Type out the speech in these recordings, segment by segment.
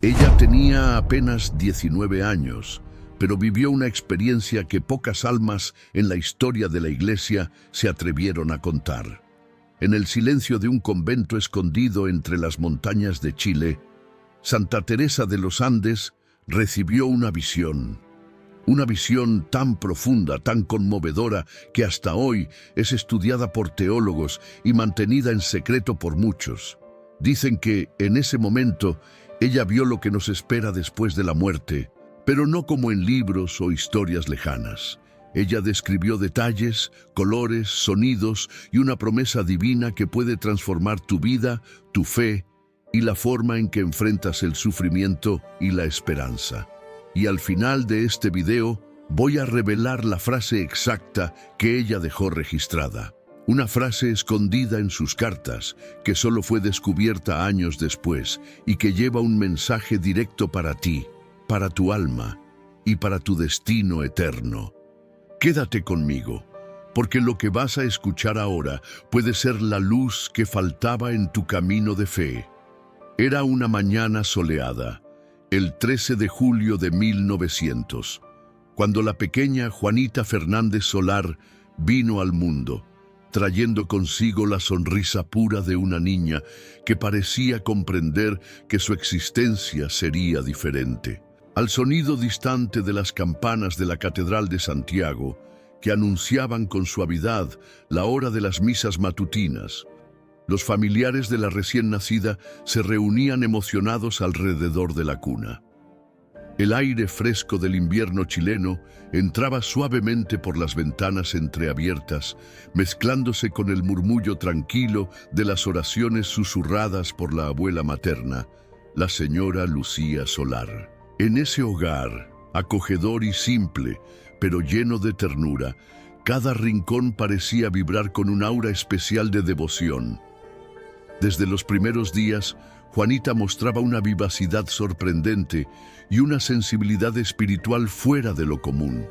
Ella tenía apenas 19 años, pero vivió una experiencia que pocas almas en la historia de la Iglesia se atrevieron a contar. En el silencio de un convento escondido entre las montañas de Chile, Santa Teresa de los Andes recibió una visión tan profunda, tan conmovedora, que hasta hoy es estudiada por teólogos y mantenida en secreto por muchos. Dicen que, en ese momento, ella vio lo que nos espera después de la muerte, pero no como en libros o historias lejanas. Ella describió detalles, colores, sonidos y una promesa divina que puede transformar tu vida, tu fe y la forma en que enfrentas el sufrimiento y la esperanza. Y al final de este video voy a revelar la frase exacta que ella dejó registrada. Una frase escondida en sus cartas, que solo fue descubierta años después y que lleva un mensaje directo para ti, para tu alma y para tu destino eterno. Quédate conmigo, porque lo que vas a escuchar ahora puede ser la luz que faltaba en tu camino de fe. Era una mañana soleada, el 13 de julio de 1900, cuando la pequeña Juanita Fernández Solar vino al mundo, trayendo consigo la sonrisa pura de una niña que parecía comprender que su existencia sería diferente. Al sonido distante de las campanas de la Catedral de Santiago, que anunciaban con suavidad la hora de las misas matutinas, los familiares de la recién nacida se reunían emocionados alrededor de la cuna. El aire fresco del invierno chileno entraba suavemente por las ventanas entreabiertas, mezclándose con el murmullo tranquilo de las oraciones susurradas por la abuela materna, la señora Lucía Solar. En ese hogar, acogedor y simple, pero lleno de ternura, cada rincón parecía vibrar con un aura especial de devoción. Desde los primeros días, Juanita mostraba una vivacidad sorprendente y una sensibilidad espiritual fuera de lo común.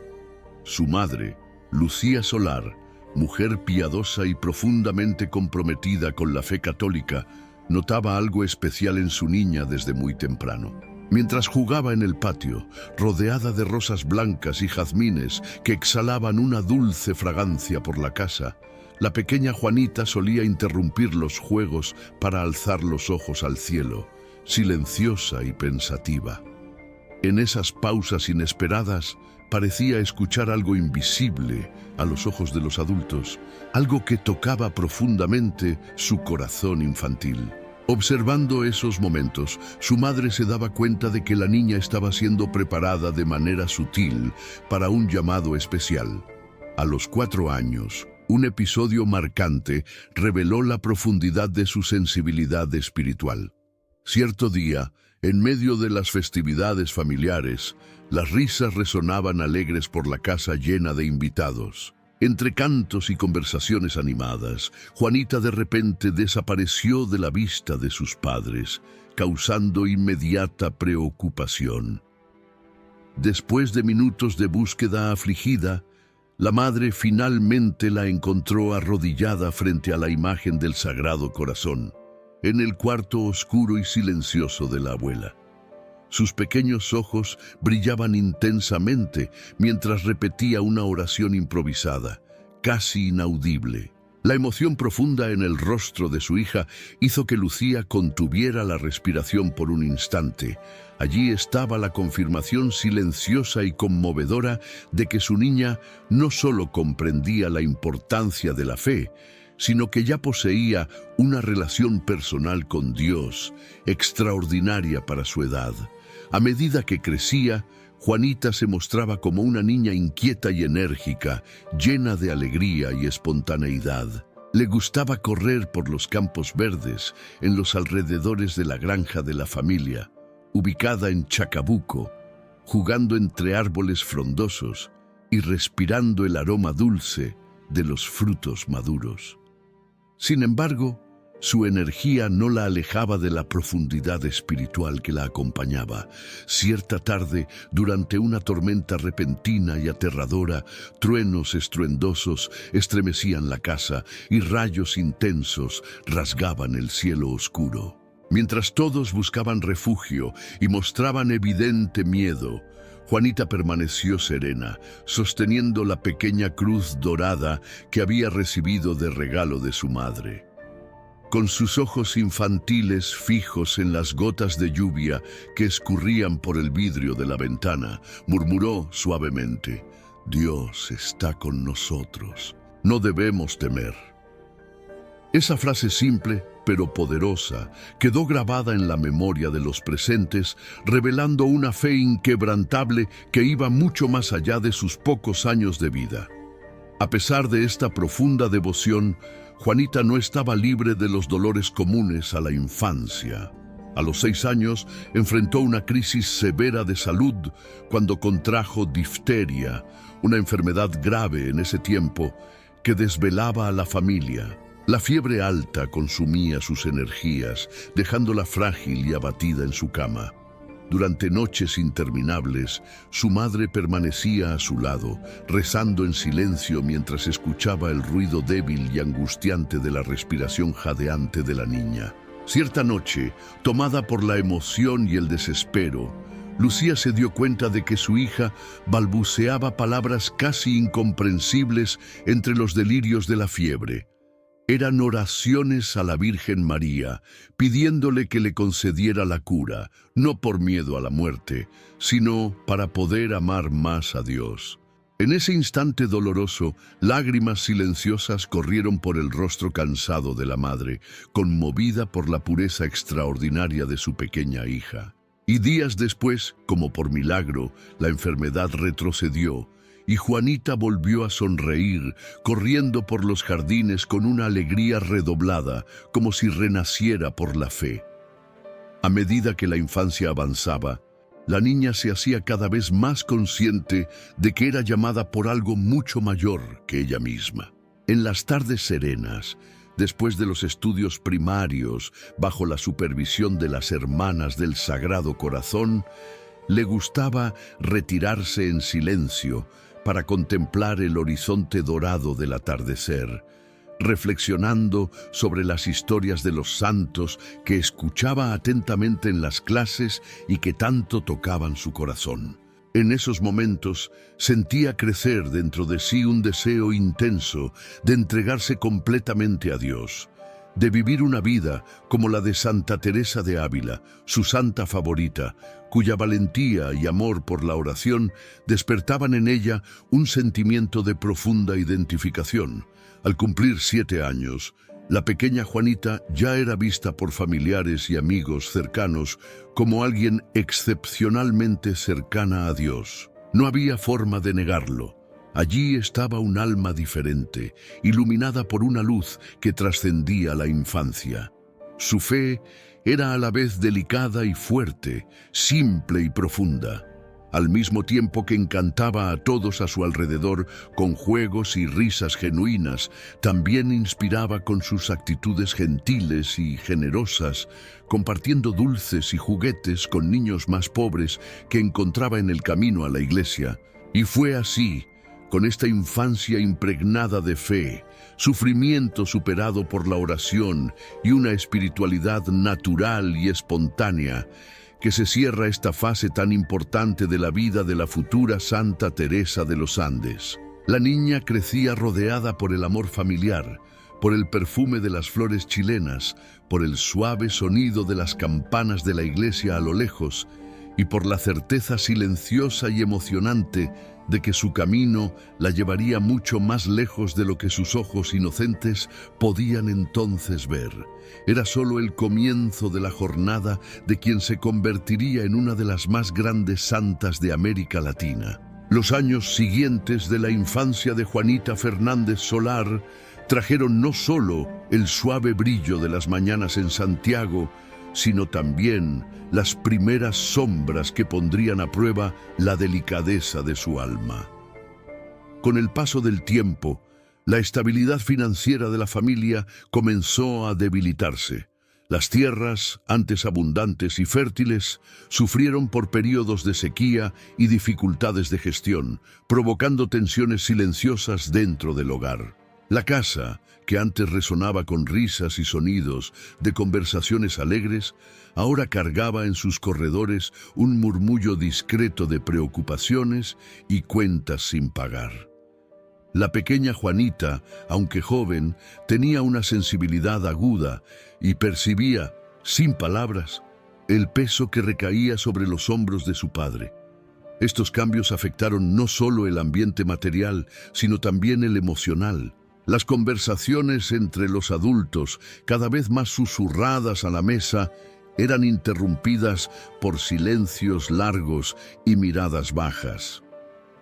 Su madre, Lucía Solar, mujer piadosa y profundamente comprometida con la fe católica, notaba algo especial en su niña desde muy temprano. Mientras jugaba en el patio, rodeada de rosas blancas y jazmines que exhalaban una dulce fragancia por la casa, la pequeña Juanita solía interrumpir los juegos para alzar los ojos al cielo, silenciosa y pensativa. En esas pausas inesperadas parecía escuchar algo invisible a los ojos de los adultos, algo que tocaba profundamente su corazón infantil. Observando esos momentos, su madre se daba cuenta de que la niña estaba siendo preparada de manera sutil para un llamado especial. A los 4 años, un episodio marcante reveló la profundidad de su sensibilidad espiritual. Cierto día, en medio de las festividades familiares, las risas resonaban alegres por la casa llena de invitados. Entre cantos y conversaciones animadas, Juanita de repente desapareció de la vista de sus padres, causando inmediata preocupación. Después de minutos de búsqueda afligida, la madre finalmente la encontró arrodillada frente a la imagen del Sagrado Corazón, en el cuarto oscuro y silencioso de la abuela. Sus pequeños ojos brillaban intensamente mientras repetía una oración improvisada, casi inaudible. La emoción profunda en el rostro de su hija hizo que Lucía contuviera la respiración por un instante. Allí estaba la confirmación silenciosa y conmovedora de que su niña no solo comprendía la importancia de la fe, sino que ya poseía una relación personal con Dios, extraordinaria para su edad. A medida que crecía, Juanita se mostraba como una niña inquieta y enérgica, llena de alegría y espontaneidad. Le gustaba correr por los campos verdes, en los alrededores de la granja de la familia, ubicada en Chacabuco, jugando entre árboles frondosos y respirando el aroma dulce de los frutos maduros. Sin embargo, su energía no la alejaba de la profundidad espiritual que la acompañaba. Cierta tarde, durante una tormenta repentina y aterradora, truenos estruendosos estremecían la casa y rayos intensos rasgaban el cielo oscuro. Mientras todos buscaban refugio y mostraban evidente miedo, Juanita permaneció serena, sosteniendo la pequeña cruz dorada que había recibido de regalo de su madre. Con sus ojos infantiles fijos en las gotas de lluvia que escurrían por el vidrio de la ventana, murmuró suavemente: «Dios está con nosotros. No debemos temer». Esa frase simple, pero poderosa, quedó grabada en la memoria de los presentes, revelando una fe inquebrantable que iba mucho más allá de sus pocos años de vida. A pesar de esta profunda devoción, Juanita no estaba libre de los dolores comunes a la infancia. A los 6 años enfrentó una crisis severa de salud cuando contrajo difteria, una enfermedad grave en ese tiempo que desvelaba a la familia. La fiebre alta consumía sus energías, dejándola frágil y abatida en su cama. Durante noches interminables, su madre permanecía a su lado, rezando en silencio mientras escuchaba el ruido débil y angustiante de la respiración jadeante de la niña. Cierta noche, tomada por la emoción y el desespero, Lucía se dio cuenta de que su hija balbuceaba palabras casi incomprensibles entre los delirios de la fiebre. Eran oraciones a la Virgen María, pidiéndole que le concediera la cura, no por miedo a la muerte, sino para poder amar más a Dios. En ese instante doloroso, lágrimas silenciosas corrieron por el rostro cansado de la madre, conmovida por la pureza extraordinaria de su pequeña hija. Y días después, como por milagro, la enfermedad retrocedió, y Juanita volvió a sonreír, corriendo por los jardines con una alegría redoblada, como si renaciera por la fe. A medida que la infancia avanzaba, la niña se hacía cada vez más consciente de que era llamada por algo mucho mayor que ella misma. En las tardes serenas, después de los estudios primarios, bajo la supervisión de las hermanas del Sagrado Corazón, le gustaba retirarse en silencio para contemplar el horizonte dorado del atardecer, reflexionando sobre las historias de los santos que escuchaba atentamente en las clases y que tanto tocaban su corazón. En esos momentos sentía crecer dentro de sí un deseo intenso de entregarse completamente a Dios, de vivir una vida como la de Santa Teresa de Ávila, su santa favorita, cuya valentía y amor por la oración despertaban en ella un sentimiento de profunda identificación. Al cumplir 7 años, la pequeña Juanita ya era vista por familiares y amigos cercanos como alguien excepcionalmente cercana a Dios. No había forma de negarlo. Allí estaba un alma diferente, iluminada por una luz que trascendía la infancia. Su fe era a la vez delicada y fuerte, simple y profunda, al mismo tiempo que encantaba a todos a su alrededor con juegos y risas genuinas. También inspiraba con sus actitudes gentiles y generosas, compartiendo dulces y juguetes con niños más pobres que encontraba en el camino a la iglesia. Y fue así, con esta infancia impregnada de fe, sufrimiento superado por la oración y una espiritualidad natural y espontánea, que se cierra esta fase tan importante de la vida de la futura Santa Teresa de los Andes. La niña crecía rodeada por el amor familiar, por el perfume de las flores chilenas, por el suave sonido de las campanas de la iglesia a lo lejos, y por la certeza silenciosa y emocionante de que su camino la llevaría mucho más lejos de lo que sus ojos inocentes podían entonces ver. Era solo el comienzo de la jornada de quien se convertiría en una de las más grandes santas de América Latina. Los años siguientes de la infancia de Juanita Fernández Solar trajeron no solo el suave brillo de las mañanas en Santiago, sino también las primeras sombras que pondrían a prueba la delicadeza de su alma. Con el paso del tiempo, la estabilidad financiera de la familia comenzó a debilitarse. Las tierras, antes abundantes y fértiles, sufrieron por periodos de sequía y dificultades de gestión, provocando tensiones silenciosas dentro del hogar. La casa, que antes resonaba con risas y sonidos de conversaciones alegres, ahora cargaba en sus corredores un murmullo discreto de preocupaciones y cuentas sin pagar. La pequeña Juanita, aunque joven, tenía una sensibilidad aguda y percibía, sin palabras, el peso que recaía sobre los hombros de su padre. Estos cambios afectaron no solo el ambiente material, sino también el emocional. Las conversaciones entre los adultos, cada vez más susurradas a la mesa, eran interrumpidas por silencios largos y miradas bajas.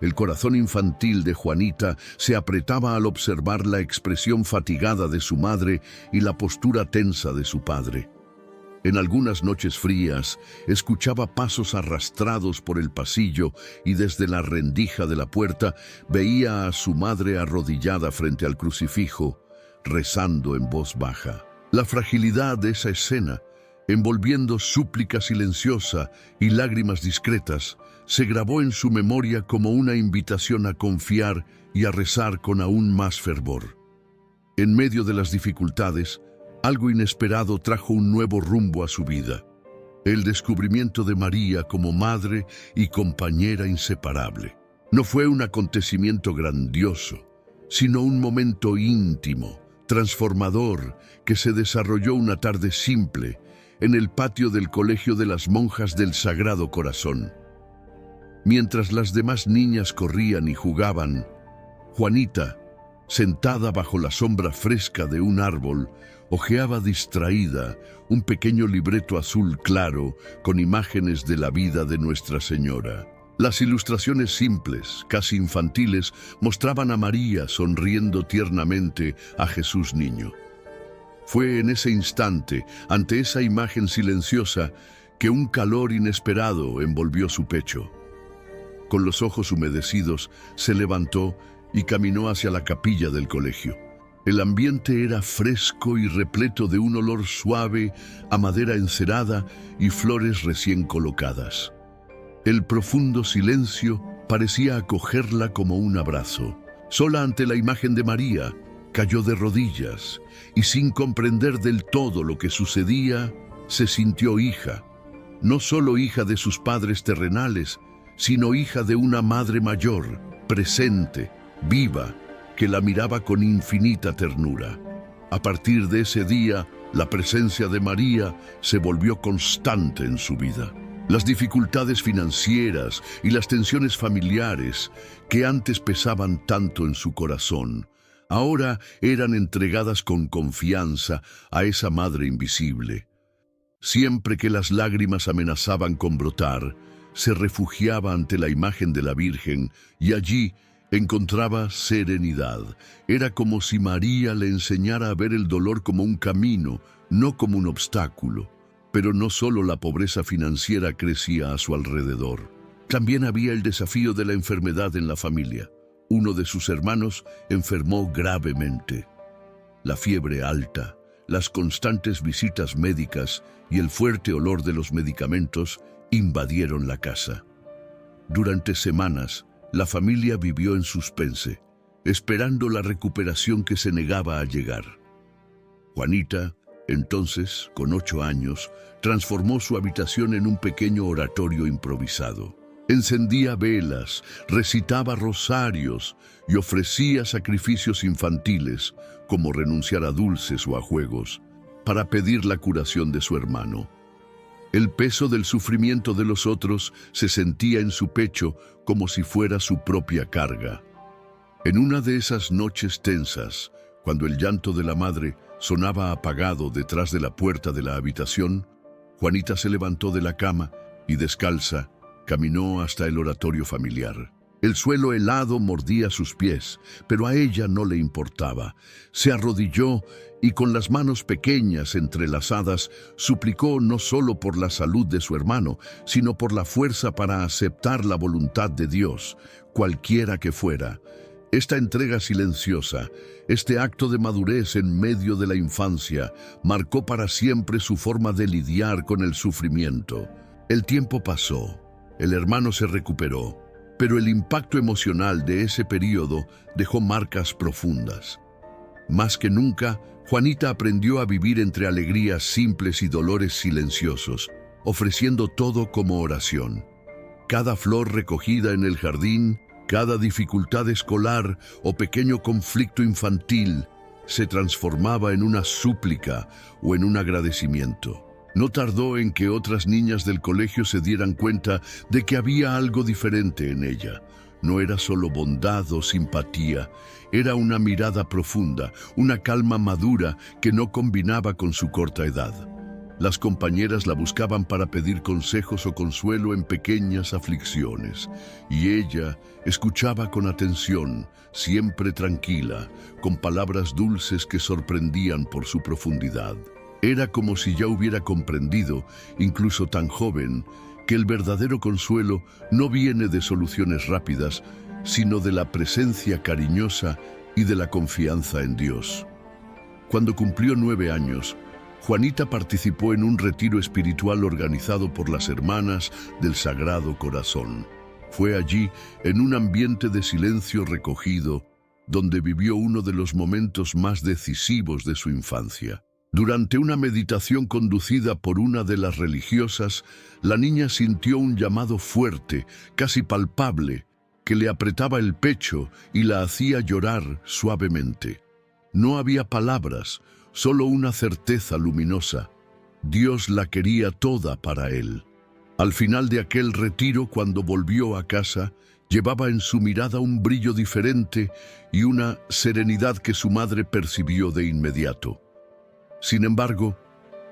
El corazón infantil de Juanita se apretaba al observar la expresión fatigada de su madre y la postura tensa de su padre. En algunas noches frías, escuchaba pasos arrastrados por el pasillo y desde la rendija de la puerta veía a su madre arrodillada frente al crucifijo, rezando en voz baja. La fragilidad de esa escena, envolviendo súplica silenciosa y lágrimas discretas, se grabó en su memoria como una invitación a confiar y a rezar con aún más fervor. En medio de las dificultades, algo inesperado trajo un nuevo rumbo a su vida: el descubrimiento de María como madre y compañera inseparable. No fue un acontecimiento grandioso, sino un momento íntimo, transformador, que se desarrolló una tarde simple en el patio del Colegio de las Monjas del Sagrado Corazón. Mientras las demás niñas corrían y jugaban, Juanita, sentada bajo la sombra fresca de un árbol, hojeaba distraída un pequeño libreto azul claro con imágenes de la vida de Nuestra Señora. Las ilustraciones simples, casi infantiles, mostraban a María sonriendo tiernamente a Jesús niño. Fue en ese instante, ante esa imagen silenciosa, que un calor inesperado envolvió su pecho. Con los ojos humedecidos, se levantó y caminó hacia la capilla del colegio. El ambiente era fresco y repleto de un olor suave a madera encerada y flores recién colocadas. El profundo silencio parecía acogerla como un abrazo. Sola ante la imagen de María, cayó de rodillas y, sin comprender del todo lo que sucedía, se sintió hija. No solo hija de sus padres terrenales, sino hija de una madre mayor, presente, viva, que la miraba con infinita ternura. A partir de ese día, la presencia de María se volvió constante en su vida. Las dificultades financieras y las tensiones familiares, que antes pesaban tanto en su corazón, ahora eran entregadas con confianza a esa madre invisible. Siempre que las lágrimas amenazaban con brotar, se refugiaba ante la imagen de la Virgen y allí encontraba serenidad. Era como si María le enseñara a ver el dolor como un camino, no como un obstáculo. Pero no solo la pobreza financiera crecía a su alrededor. También había el desafío de la enfermedad en la familia. Uno de sus hermanos enfermó gravemente. La fiebre alta, las constantes visitas médicas y el fuerte olor de los medicamentos invadieron la casa. Durante semanas, la familia vivió en suspense, esperando la recuperación que se negaba a llegar. Juanita, entonces, con 8 años, transformó su habitación en un pequeño oratorio improvisado. Encendía velas, recitaba rosarios y ofrecía sacrificios infantiles, como renunciar a dulces o a juegos, para pedir la curación de su hermano. El peso del sufrimiento de los otros se sentía en su pecho como si fuera su propia carga. En una de esas noches tensas, cuando el llanto de la madre sonaba apagado detrás de la puerta de la habitación, Juanita se levantó de la cama y, descalza, caminó hasta el oratorio familiar. El suelo helado mordía sus pies, pero a ella no le importaba. Se arrodilló y, con las manos pequeñas entrelazadas, suplicó no solo por la salud de su hermano, sino por la fuerza para aceptar la voluntad de Dios, cualquiera que fuera. Esta entrega silenciosa, este acto de madurez en medio de la infancia, marcó para siempre su forma de lidiar con el sufrimiento. El tiempo pasó, el hermano se recuperó, pero el impacto emocional de ese periodo dejó marcas profundas. Más que nunca, Juanita aprendió a vivir entre alegrías simples y dolores silenciosos, ofreciendo todo como oración. Cada flor recogida en el jardín, cada dificultad escolar o pequeño conflicto infantil se transformaba en una súplica o en un agradecimiento. No tardó en que otras niñas del colegio se dieran cuenta de que había algo diferente en ella. No era solo bondad o simpatía, era una mirada profunda, una calma madura que no combinaba con su corta edad. Las compañeras la buscaban para pedir consejos o consuelo en pequeñas aflicciones, y ella escuchaba con atención, siempre tranquila, con palabras dulces que sorprendían por su profundidad. Era como si ya hubiera comprendido, incluso tan joven, que el verdadero consuelo no viene de soluciones rápidas, sino de la presencia cariñosa y de la confianza en Dios. Cuando cumplió 9 años, Juanita participó en un retiro espiritual organizado por las Hermanas del Sagrado Corazón. Fue allí, en un ambiente de silencio recogido, donde vivió uno de los momentos más decisivos de su infancia. Durante una meditación conducida por una de las religiosas, la niña sintió un llamado fuerte, casi palpable, que le apretaba el pecho y la hacía llorar suavemente. No había palabras, solo una certeza luminosa. Dios la quería toda para él. Al final de aquel retiro, cuando volvió a casa, llevaba en su mirada un brillo diferente y una serenidad que su madre percibió de inmediato. Sin embargo,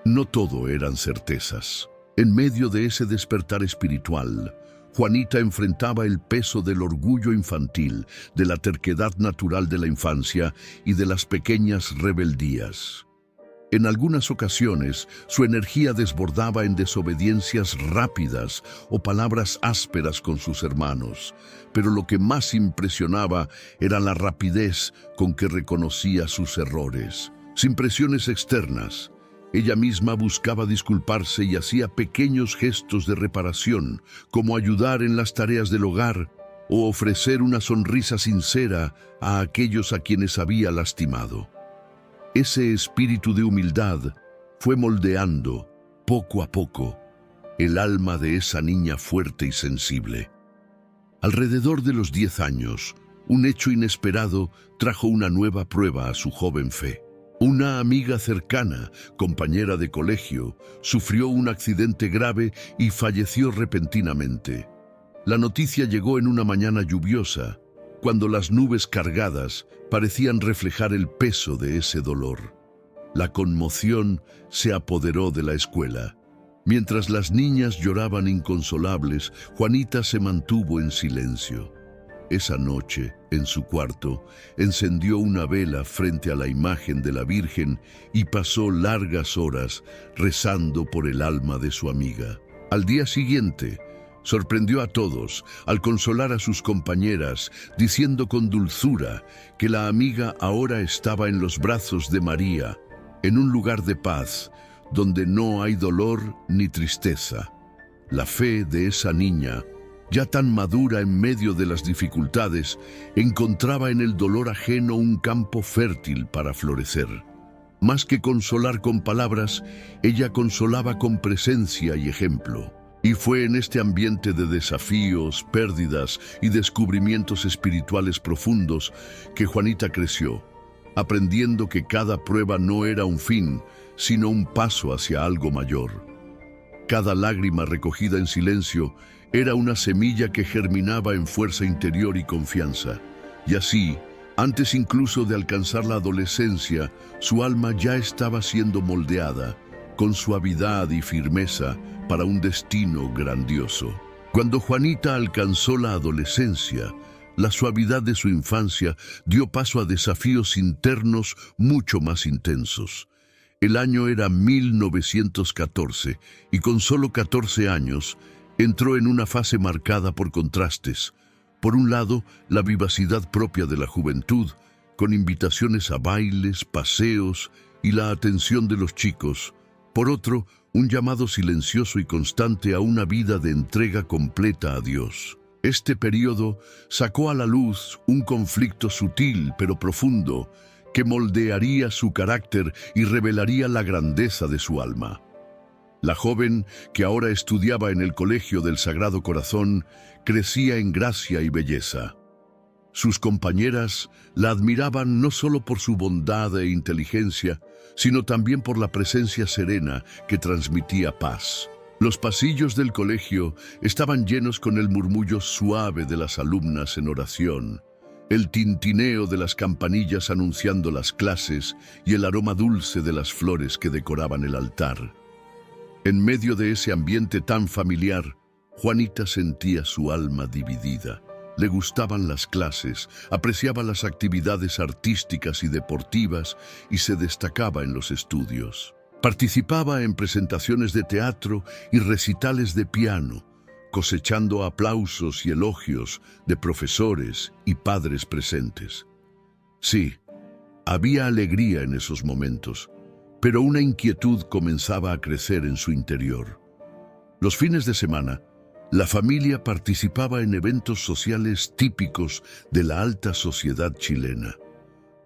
no todo eran certezas. En medio de ese despertar espiritual, Juanita enfrentaba el peso del orgullo infantil, de la terquedad natural de la infancia y de las pequeñas rebeldías. En algunas ocasiones, su energía desbordaba en desobediencias rápidas o palabras ásperas con sus hermanos, pero lo que más impresionaba era la rapidez con que reconocía sus errores. Sin presiones externas, ella misma buscaba disculparse y hacía pequeños gestos de reparación, como ayudar en las tareas del hogar o ofrecer una sonrisa sincera a aquellos a quienes había lastimado. Ese espíritu de humildad fue moldeando, poco a poco, el alma de esa niña fuerte y sensible. Alrededor de los 10 años, un hecho inesperado trajo una nueva prueba a su joven fe. Una amiga cercana, compañera de colegio, sufrió un accidente grave y falleció repentinamente. La noticia llegó en una mañana lluviosa, cuando las nubes cargadas parecían reflejar el peso de ese dolor. La conmoción se apoderó de la escuela. Mientras las niñas lloraban inconsolables, Juanita se mantuvo en silencio. Esa noche, en su cuarto, encendió una vela frente a la imagen de la Virgen y pasó largas horas rezando por el alma de su amiga. Al día siguiente, sorprendió a todos al consolar a sus compañeras, diciendo con dulzura que la amiga ahora estaba en los brazos de María, en un lugar de paz, donde no hay dolor ni tristeza. La fe de esa niña, ya tan madura en medio de las dificultades, encontraba en el dolor ajeno un campo fértil para florecer. Más que consolar con palabras, ella consolaba con presencia y ejemplo. Y fue en este ambiente de desafíos, pérdidas y descubrimientos espirituales profundos que Juanita creció, aprendiendo que cada prueba no era un fin, sino un paso hacia algo mayor. Cada lágrima recogida en silencio era una semilla que germinaba en fuerza interior y confianza. Y así, antes incluso de alcanzar la adolescencia, su alma ya estaba siendo moldeada, con suavidad y firmeza, para un destino grandioso. Cuando Juanita alcanzó la adolescencia, la suavidad de su infancia dio paso a desafíos internos mucho más intensos. El año era 1914 y con solo 14 años entró en una fase marcada por contrastes. Por un lado, la vivacidad propia de la juventud, con invitaciones a bailes, paseos y la atención de los chicos. Por otro, un llamado silencioso y constante a una vida de entrega completa a Dios. Este periodo sacó a la luz un conflicto sutil pero profundo que moldearía su carácter y revelaría la grandeza de su alma. La joven, que ahora estudiaba en el Colegio del Sagrado Corazón, crecía en gracia y belleza. Sus compañeras la admiraban no solo por su bondad e inteligencia, sino también por la presencia serena que transmitía paz. Los pasillos del colegio estaban llenos con el murmullo suave de las alumnas en oración, el tintineo de las campanillas anunciando las clases y el aroma dulce de las flores que decoraban el altar. En medio de ese ambiente tan familiar, Juanita sentía su alma dividida. Le gustaban las clases, apreciaba las actividades artísticas y deportivas y se destacaba en los estudios. Participaba en presentaciones de teatro y recitales de piano, cosechando aplausos y elogios de profesores y padres presentes. Sí, había alegría en esos momentos, pero una inquietud comenzaba a crecer en su interior. Los fines de semana, la familia participaba en eventos sociales típicos de la alta sociedad chilena.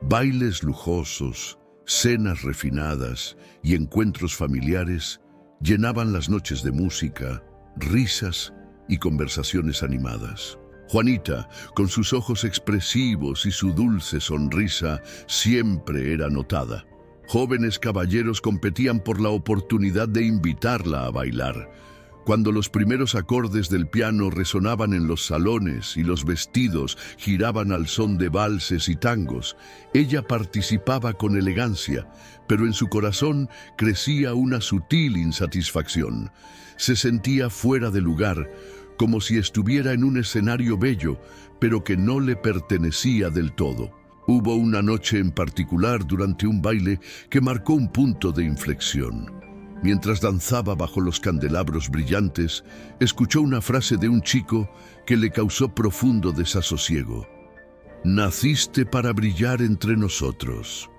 Bailes lujosos, cenas refinadas y encuentros familiares llenaban las noches de música, risas y conversaciones animadas. Juanita, con sus ojos expresivos y su dulce sonrisa, siempre era notada. Jóvenes caballeros competían por la oportunidad de invitarla a bailar. Cuando los primeros acordes del piano resonaban en los salones y los vestidos giraban al son de valses y tangos, ella participaba con elegancia, pero en su corazón crecía una sutil insatisfacción. Se sentía fuera de lugar, como si estuviera en un escenario bello, pero que no le pertenecía del todo. Hubo una noche en particular durante un baile que marcó un punto de inflexión. Mientras danzaba bajo los candelabros brillantes, escuchó una frase de un chico que le causó profundo desasosiego. «Naciste para brillar entre nosotros».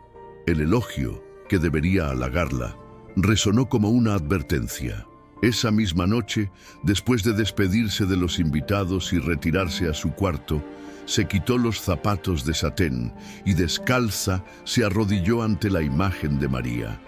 El elogio, que debería halagarla, resonó como una advertencia. Esa misma noche, después de despedirse de los invitados y retirarse a su cuarto, se quitó los zapatos de satén y descalza se arrodilló ante la imagen de María.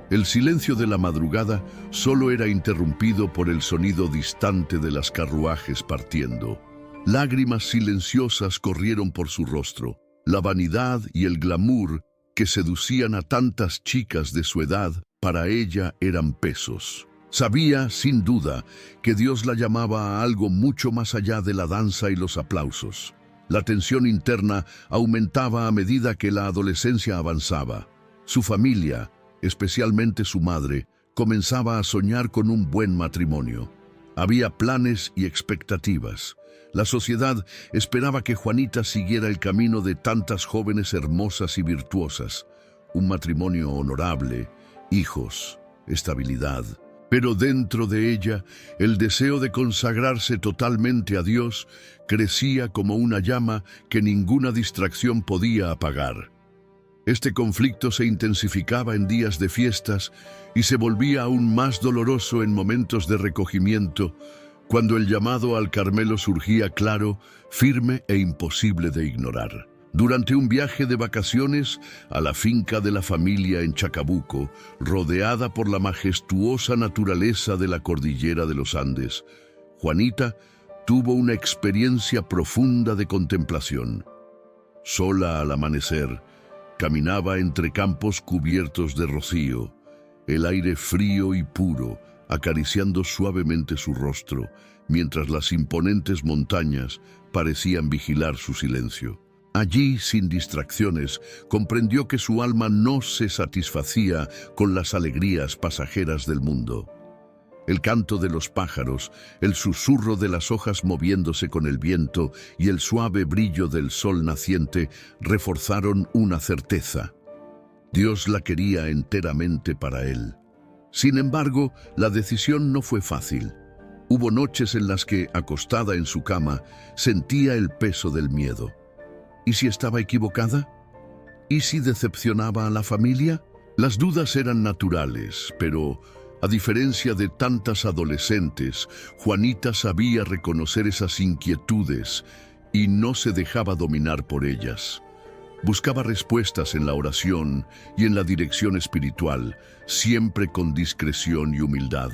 El silencio de la madrugada solo era interrumpido por el sonido distante de las carruajes partiendo. Lágrimas silenciosas corrieron por su rostro. La vanidad y el glamour que seducían a tantas chicas de su edad, para ella eran pesos. Sabía, sin duda, que Dios la llamaba a algo mucho más allá de la danza y los aplausos. La tensión interna aumentaba a medida que la adolescencia avanzaba. Su familia, especialmente su madre, comenzaba a soñar con un buen matrimonio. Había planes y expectativas. La sociedad esperaba que Juanita siguiera el camino de tantas jóvenes hermosas y virtuosas. Un matrimonio honorable, hijos, estabilidad. Pero dentro de ella, el deseo de consagrarse totalmente a Dios crecía como una llama que ninguna distracción podía apagar. Este conflicto se intensificaba en días de fiestas y se volvía aún más doloroso en momentos de recogimiento, cuando el llamado al Carmelo surgía claro, firme e imposible de ignorar. Durante un viaje de vacaciones a la finca de la familia en Chacabuco, rodeada por la majestuosa naturaleza de la cordillera de los Andes, Juanita tuvo una experiencia profunda de contemplación. Sola al amanecer, caminaba entre campos cubiertos de rocío, el aire frío y puro, acariciando suavemente su rostro, mientras las imponentes montañas parecían vigilar su silencio. Allí, sin distracciones, comprendió que su alma no se satisfacía con las alegrías pasajeras del mundo. El canto de los pájaros, el susurro de las hojas moviéndose con el viento y el suave brillo del sol naciente reforzaron una certeza. Dios la quería enteramente para él. Sin embargo, la decisión no fue fácil. Hubo noches en las que, acostada en su cama, sentía el peso del miedo. ¿Y si estaba equivocada? ¿Y si decepcionaba a la familia? Las dudas eran naturales, pero a diferencia de tantas adolescentes, Juanita sabía reconocer esas inquietudes y no se dejaba dominar por ellas. Buscaba respuestas en la oración y en la dirección espiritual, siempre con discreción y humildad.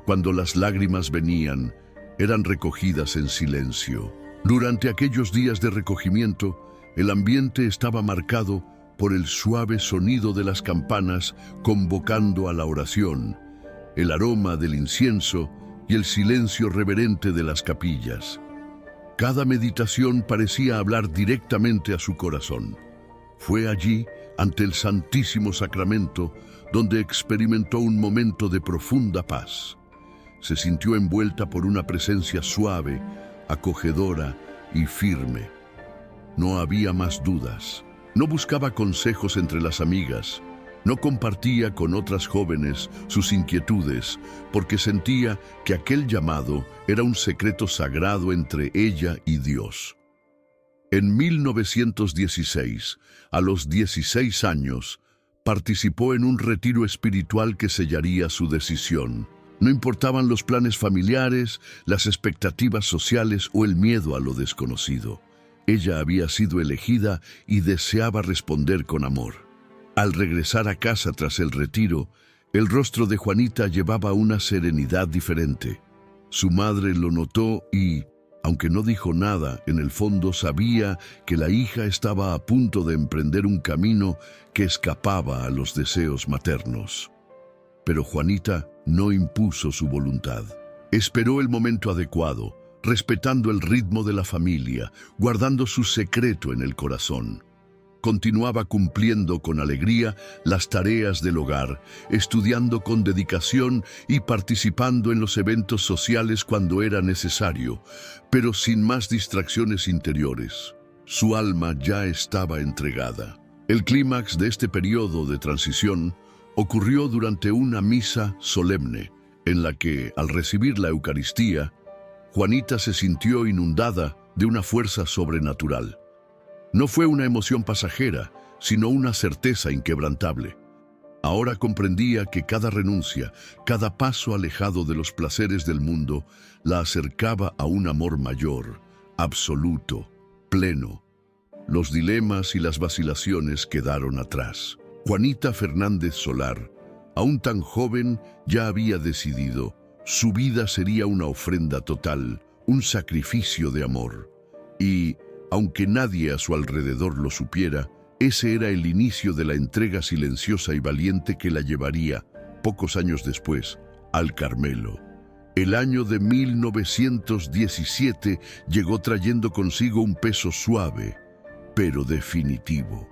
Cuando las lágrimas venían, eran recogidas en silencio. Durante aquellos días de recogimiento, el ambiente estaba marcado por el suave sonido de las campanas convocando a la oración, el aroma del incienso y el silencio reverente de las capillas. Cada meditación parecía hablar directamente a su corazón. Fue allí, ante el Santísimo Sacramento, donde experimentó un momento de profunda paz. Se sintió envuelta por una presencia suave, acogedora y firme. No había más dudas. No buscaba consejos entre las amigas. No compartía con otras jóvenes sus inquietudes, porque sentía que aquel llamado era un secreto sagrado entre ella y Dios. En 1916, a los 16 años, participó en un retiro espiritual que sellaría su decisión. No importaban los planes familiares, las expectativas sociales o el miedo a lo desconocido. Ella había sido elegida y deseaba responder con amor. Al regresar a casa tras el retiro, el rostro de Juanita llevaba una serenidad diferente. Su madre lo notó y, aunque no dijo nada, en el fondo sabía que la hija estaba a punto de emprender un camino que escapaba a los deseos maternos. Pero Juanita no impuso su voluntad. Esperó el momento adecuado, respetando el ritmo de la familia, guardando su secreto en el corazón. Continuaba cumpliendo con alegría las tareas del hogar, estudiando con dedicación y participando en los eventos sociales cuando era necesario, pero sin más distracciones interiores. Su alma ya estaba entregada. El clímax de este periodo de transición ocurrió durante una misa solemne, en la que, al recibir la Eucaristía, Juanita se sintió inundada de una fuerza sobrenatural. No fue una emoción pasajera, sino una certeza inquebrantable. Ahora comprendía que cada renuncia, cada paso alejado de los placeres del mundo, la acercaba a un amor mayor, absoluto, pleno. Los dilemas y las vacilaciones quedaron atrás. Juanita Fernández Solar, aún tan joven, ya había decidido: su vida sería una ofrenda total, un sacrificio de amor. Y, aunque nadie a su alrededor lo supiera, ese era el inicio de la entrega silenciosa y valiente que la llevaría, pocos años después, al Carmelo. El año de 1917 llegó trayendo consigo un peso suave, pero definitivo: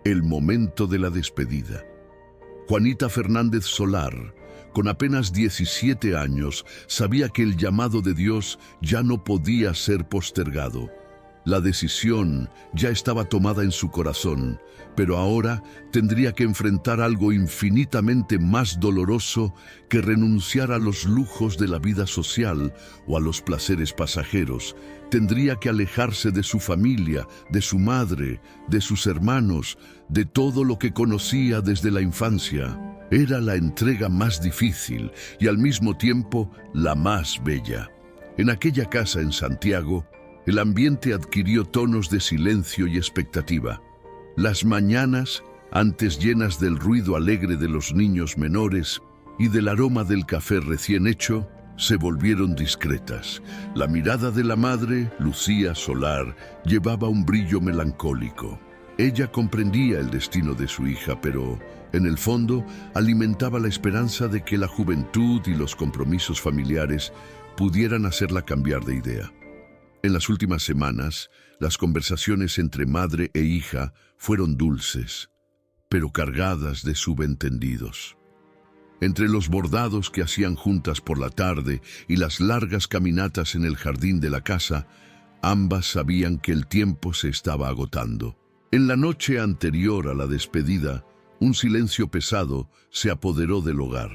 el momento de la despedida. Juanita Fernández Solar, con apenas 17 años, sabía que el llamado de Dios ya no podía ser postergado. La decisión ya estaba tomada en su corazón, pero ahora tendría que enfrentar algo infinitamente más doloroso que renunciar a los lujos de la vida social o a los placeres pasajeros. Tendría que alejarse de su familia, de su madre, de sus hermanos, de todo lo que conocía desde la infancia. Era la entrega más difícil y al mismo tiempo la más bella. En aquella casa en Santiago, el ambiente adquirió tonos de silencio y expectativa. Las mañanas, antes llenas del ruido alegre de los niños menores y del aroma del café recién hecho, se volvieron discretas. La mirada de la madre, Lucía Solar, llevaba un brillo melancólico. Ella comprendía el destino de su hija, pero, en el fondo, alimentaba la esperanza de que la juventud y los compromisos familiares pudieran hacerla cambiar de idea. En las últimas semanas, las conversaciones entre madre e hija fueron dulces, pero cargadas de subentendidos. Entre los bordados que hacían juntas por la tarde y las largas caminatas en el jardín de la casa, ambas sabían que el tiempo se estaba agotando. En la noche anterior a la despedida, un silencio pesado se apoderó del hogar.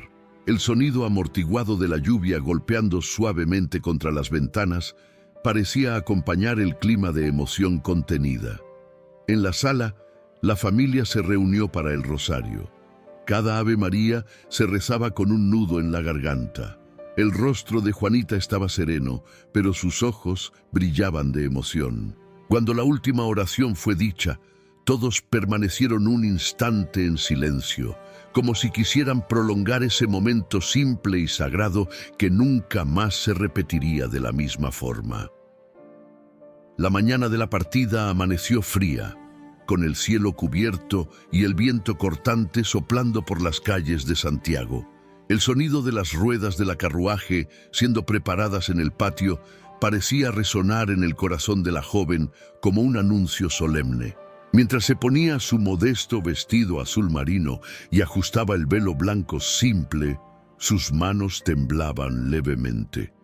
El sonido amortiguado de la lluvia golpeando suavemente contra las ventanas parecía acompañar el clima de emoción contenida. En la sala, la familia se reunió para el rosario. Cada Ave María se rezaba con un nudo en la garganta. El rostro de Juanita estaba sereno, pero sus ojos brillaban de emoción. Cuando la última oración fue dicha, Todos permanecieron un instante en silencio, como si quisieran prolongar ese momento simple y sagrado que nunca más se repetiría de la misma forma. La mañana de la partida amaneció fría, con el cielo cubierto y el viento cortante soplando por las calles de Santiago. El sonido de las ruedas de la carruaje, siendo preparadas en el patio, parecía resonar en el corazón de la joven como un anuncio solemne. Mientras se ponía su modesto vestido azul marino y ajustaba el velo blanco simple, sus manos temblaban levemente.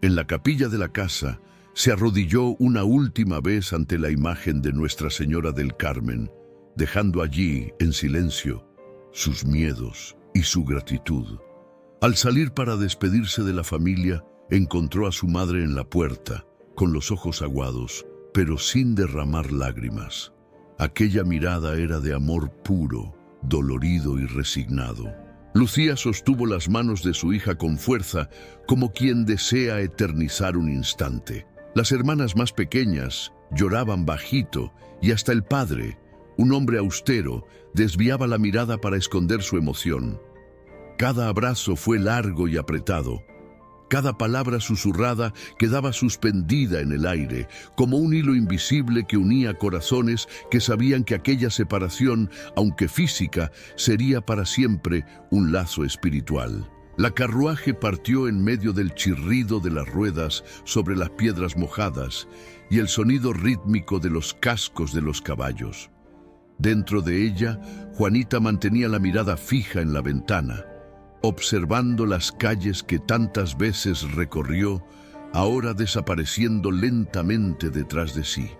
En la capilla de la casa, se arrodilló una última vez ante la imagen de Nuestra Señora del Carmen, dejando allí, en silencio, sus miedos y su gratitud. Al salir para despedirse de la familia, encontró a su madre en la puerta, con los ojos aguados, pero sin derramar lágrimas. Aquella mirada era de amor puro, dolorido y resignado. Lucía sostuvo las manos de su hija con fuerza, como quien desea eternizar un instante. Las hermanas más pequeñas lloraban bajito y hasta el padre, un hombre austero, desviaba la mirada para esconder su emoción. Cada abrazo fue largo y apretado. Cada palabra susurrada quedaba suspendida en el aire, como un hilo invisible que unía corazones que sabían que aquella separación, aunque física, sería para siempre un lazo espiritual. La carruaje partió en medio del chirrido de las ruedas sobre las piedras mojadas y el sonido rítmico de los cascos de los caballos. Dentro de ella, Juanita mantenía la mirada fija en la ventana, observando las calles que tantas veces recorrió, ahora desapareciendo lentamente detrás de sí.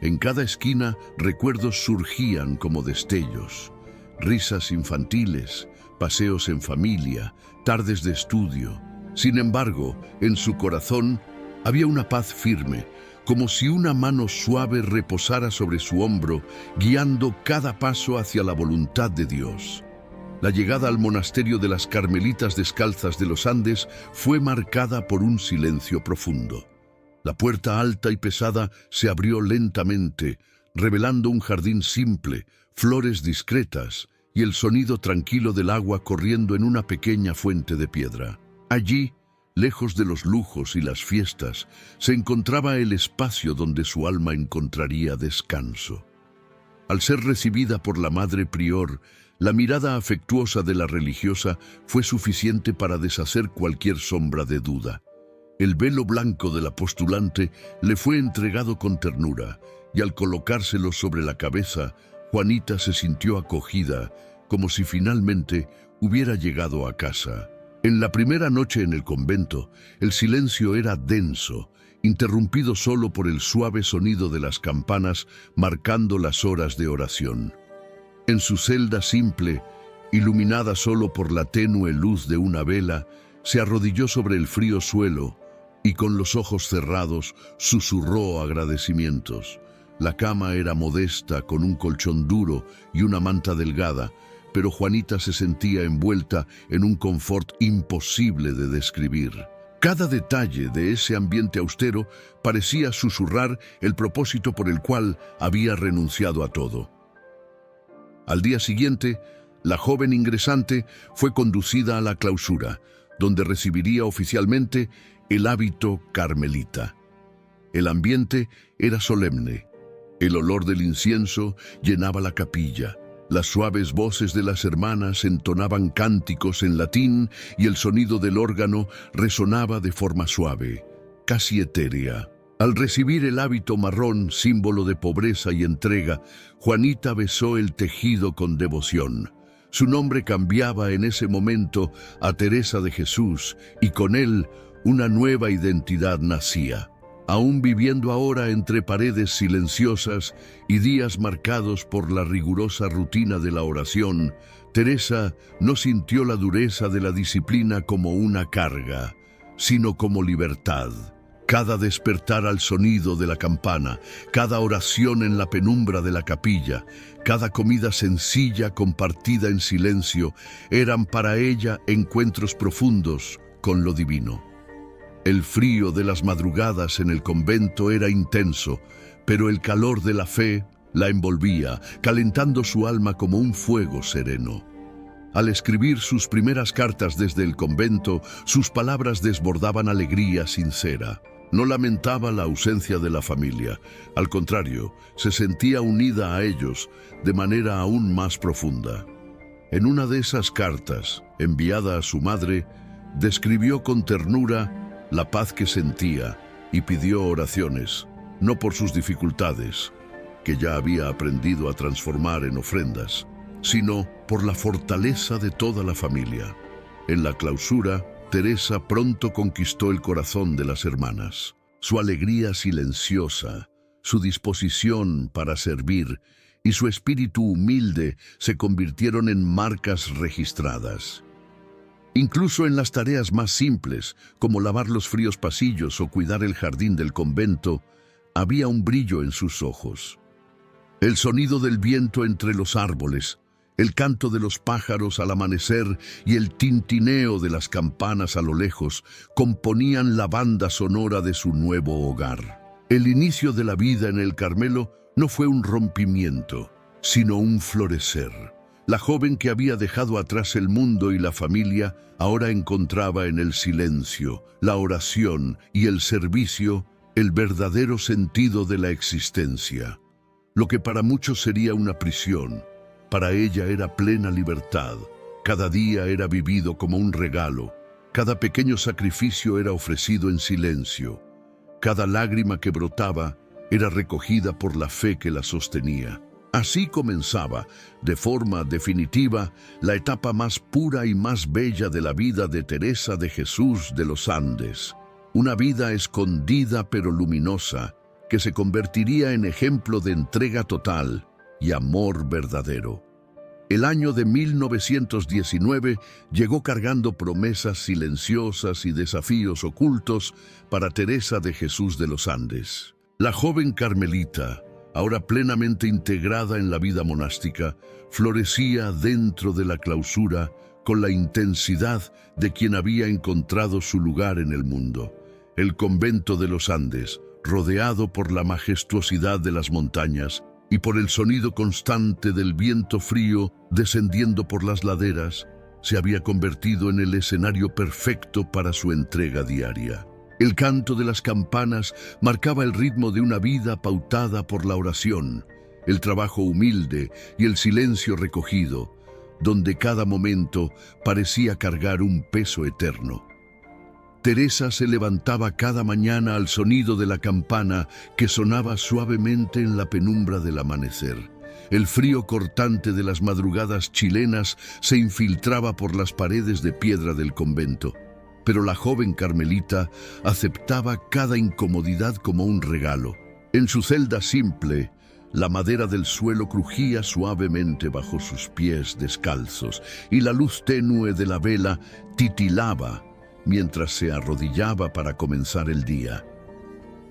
En cada esquina, recuerdos surgían como destellos, risas infantiles, paseos en familia, tardes de estudio. Sin embargo, en su corazón había una paz firme, como si una mano suave reposara sobre su hombro, guiando cada paso hacia la voluntad de Dios. La llegada al monasterio de las Carmelitas Descalzas de los Andes fue marcada por un silencio profundo. La puerta alta y pesada se abrió lentamente, revelando un jardín simple, flores discretas y el sonido tranquilo del agua corriendo en una pequeña fuente de piedra. Allí, lejos de los lujos y las fiestas, se encontraba el espacio donde su alma encontraría descanso. Al ser recibida por la madre prior, la mirada afectuosa de la religiosa fue suficiente para deshacer cualquier sombra de duda. El velo blanco de la postulante le fue entregado con ternura, y al colocárselo sobre la cabeza, Juanita se sintió acogida, como si finalmente hubiera llegado a casa. En la primera noche en el convento, el silencio era denso, interrumpido solo por el suave sonido de las campanas marcando las horas de oración. En su celda simple, iluminada solo por la tenue luz de una vela, se arrodilló sobre el frío suelo y con los ojos cerrados susurró agradecimientos. La cama era modesta, con un colchón duro y una manta delgada, pero Juanita se sentía envuelta en un confort imposible de describir. Cada detalle de ese ambiente austero parecía susurrar el propósito por el cual había renunciado a todo. Al día siguiente, la joven ingresante fue conducida a la clausura, donde recibiría oficialmente el hábito carmelita. El ambiente era solemne. El olor del incienso llenaba la capilla. Las suaves voces de las hermanas entonaban cánticos en latín y el sonido del órgano resonaba de forma suave, casi etérea. Al recibir el hábito marrón, símbolo de pobreza y entrega, Juanita besó el tejido con devoción. Su nombre cambiaba en ese momento a Teresa de Jesús y con él una nueva identidad nacía. Aún viviendo ahora entre paredes silenciosas y días marcados por la rigurosa rutina de la oración, Teresa no sintió la dureza de la disciplina como una carga, sino como libertad. Cada despertar al sonido de la campana, cada oración en la penumbra de la capilla, cada comida sencilla compartida en silencio, eran para ella encuentros profundos con lo divino. El frío de las madrugadas en el convento era intenso, pero el calor de la fe La envolvía, calentando su alma como un fuego sereno. Al escribir sus primeras cartas desde el convento, sus palabras desbordaban alegría sincera. No lamentaba la ausencia de la familia. Al contrario, se sentía unida a ellos de manera aún más profunda. En una de esas cartas, enviada a su madre, describió con ternura la paz que sentía y pidió oraciones, no por sus dificultades, que ya había aprendido a transformar en ofrendas, sino por la fortaleza de toda la familia. En la clausura, Teresa pronto conquistó el corazón de las hermanas. Su alegría silenciosa, su disposición para servir y su espíritu humilde se convirtieron en marcas registradas. Incluso en las tareas más simples, como lavar los fríos pasillos o cuidar el jardín del convento, había un brillo en sus ojos. El sonido del viento entre los árboles, el canto de los pájaros al amanecer y el tintineo de las campanas a lo lejos componían la banda sonora de su nuevo hogar. El inicio de la vida en el Carmelo no fue un rompimiento, sino un florecer. La joven que había dejado atrás el mundo y la familia ahora encontraba en el silencio, la oración y el servicio el verdadero sentido de la existencia. Lo que para muchos sería una prisión, para ella era plena libertad. Cada día era vivido como un regalo. Cada pequeño sacrificio era ofrecido en silencio. Cada lágrima que brotaba era recogida por la fe que la sostenía. Así comenzaba, de forma definitiva, la etapa más pura y más bella de la vida de Teresa de Jesús de los Andes. Una vida escondida pero luminosa, que se convertiría en ejemplo de entrega total y amor verdadero. El año de 1919 llegó cargando promesas silenciosas y desafíos ocultos para Teresa de Jesús de los Andes. La joven carmelita, ahora plenamente integrada en la vida monástica, florecía dentro de la clausura con la intensidad de quien había encontrado su lugar en el mundo. El convento de los Andes, rodeado por la majestuosidad de las montañas y por el sonido constante del viento frío descendiendo por las laderas, se había convertido en el escenario perfecto para su entrega diaria. El canto de las campanas marcaba el ritmo de una vida pautada por la oración, el trabajo humilde y el silencio recogido, donde cada momento parecía cargar un peso eterno. Teresa se levantaba cada mañana al sonido de la campana que sonaba suavemente en la penumbra del amanecer. El frío cortante de las madrugadas chilenas se infiltraba por las paredes de piedra del convento, pero la joven carmelita aceptaba cada incomodidad como un regalo. En su celda simple, la madera del suelo crujía suavemente bajo sus pies descalzos y la luz tenue de la vela titilaba mientras se arrodillaba para comenzar el día.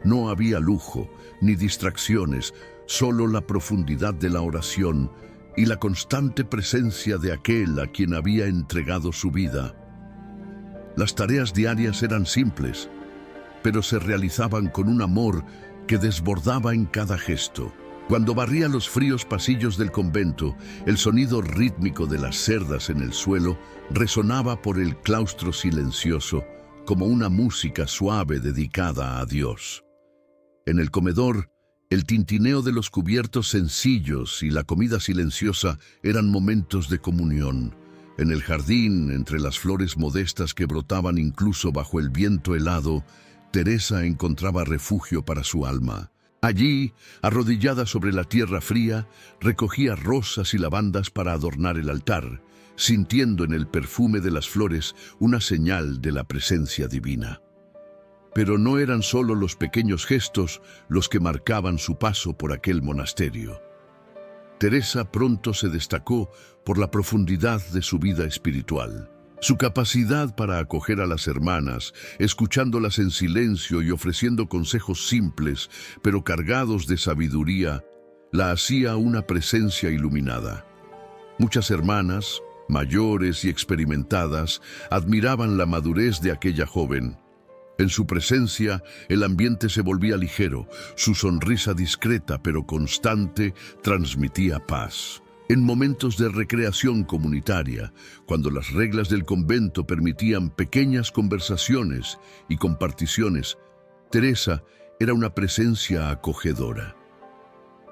No había lujo ni distracciones, solo la profundidad de la oración y la constante presencia de aquel a quien había entregado su vida. Las tareas diarias eran simples, pero se realizaban con un amor que desbordaba en cada gesto. Cuando barría los fríos pasillos del convento, el sonido rítmico de las cerdas en el suelo resonaba por el claustro silencioso como una música suave dedicada a Dios. En el comedor, el tintineo de los cubiertos sencillos y la comida silenciosa eran momentos de comunión. En el jardín, entre las flores modestas que brotaban incluso bajo el viento helado, Teresa encontraba refugio para su alma. Allí, arrodillada sobre la tierra fría, recogía rosas y lavandas para adornar el altar, sintiendo en el perfume de las flores una señal de la presencia divina. Pero no eran solo los pequeños gestos los que marcaban su paso por aquel monasterio. Teresa pronto se destacó por la profundidad de su vida espiritual. Su capacidad para acoger a las hermanas, escuchándolas en silencio y ofreciendo consejos simples, pero cargados de sabiduría, la hacía una presencia iluminada. Muchas hermanas, mayores y experimentadas, admiraban la madurez de aquella joven. En su presencia, el ambiente se volvía ligero, su sonrisa discreta pero constante transmitía paz. En momentos de recreación comunitaria, cuando las reglas del convento permitían pequeñas conversaciones y comparticiones, Teresa era una presencia acogedora.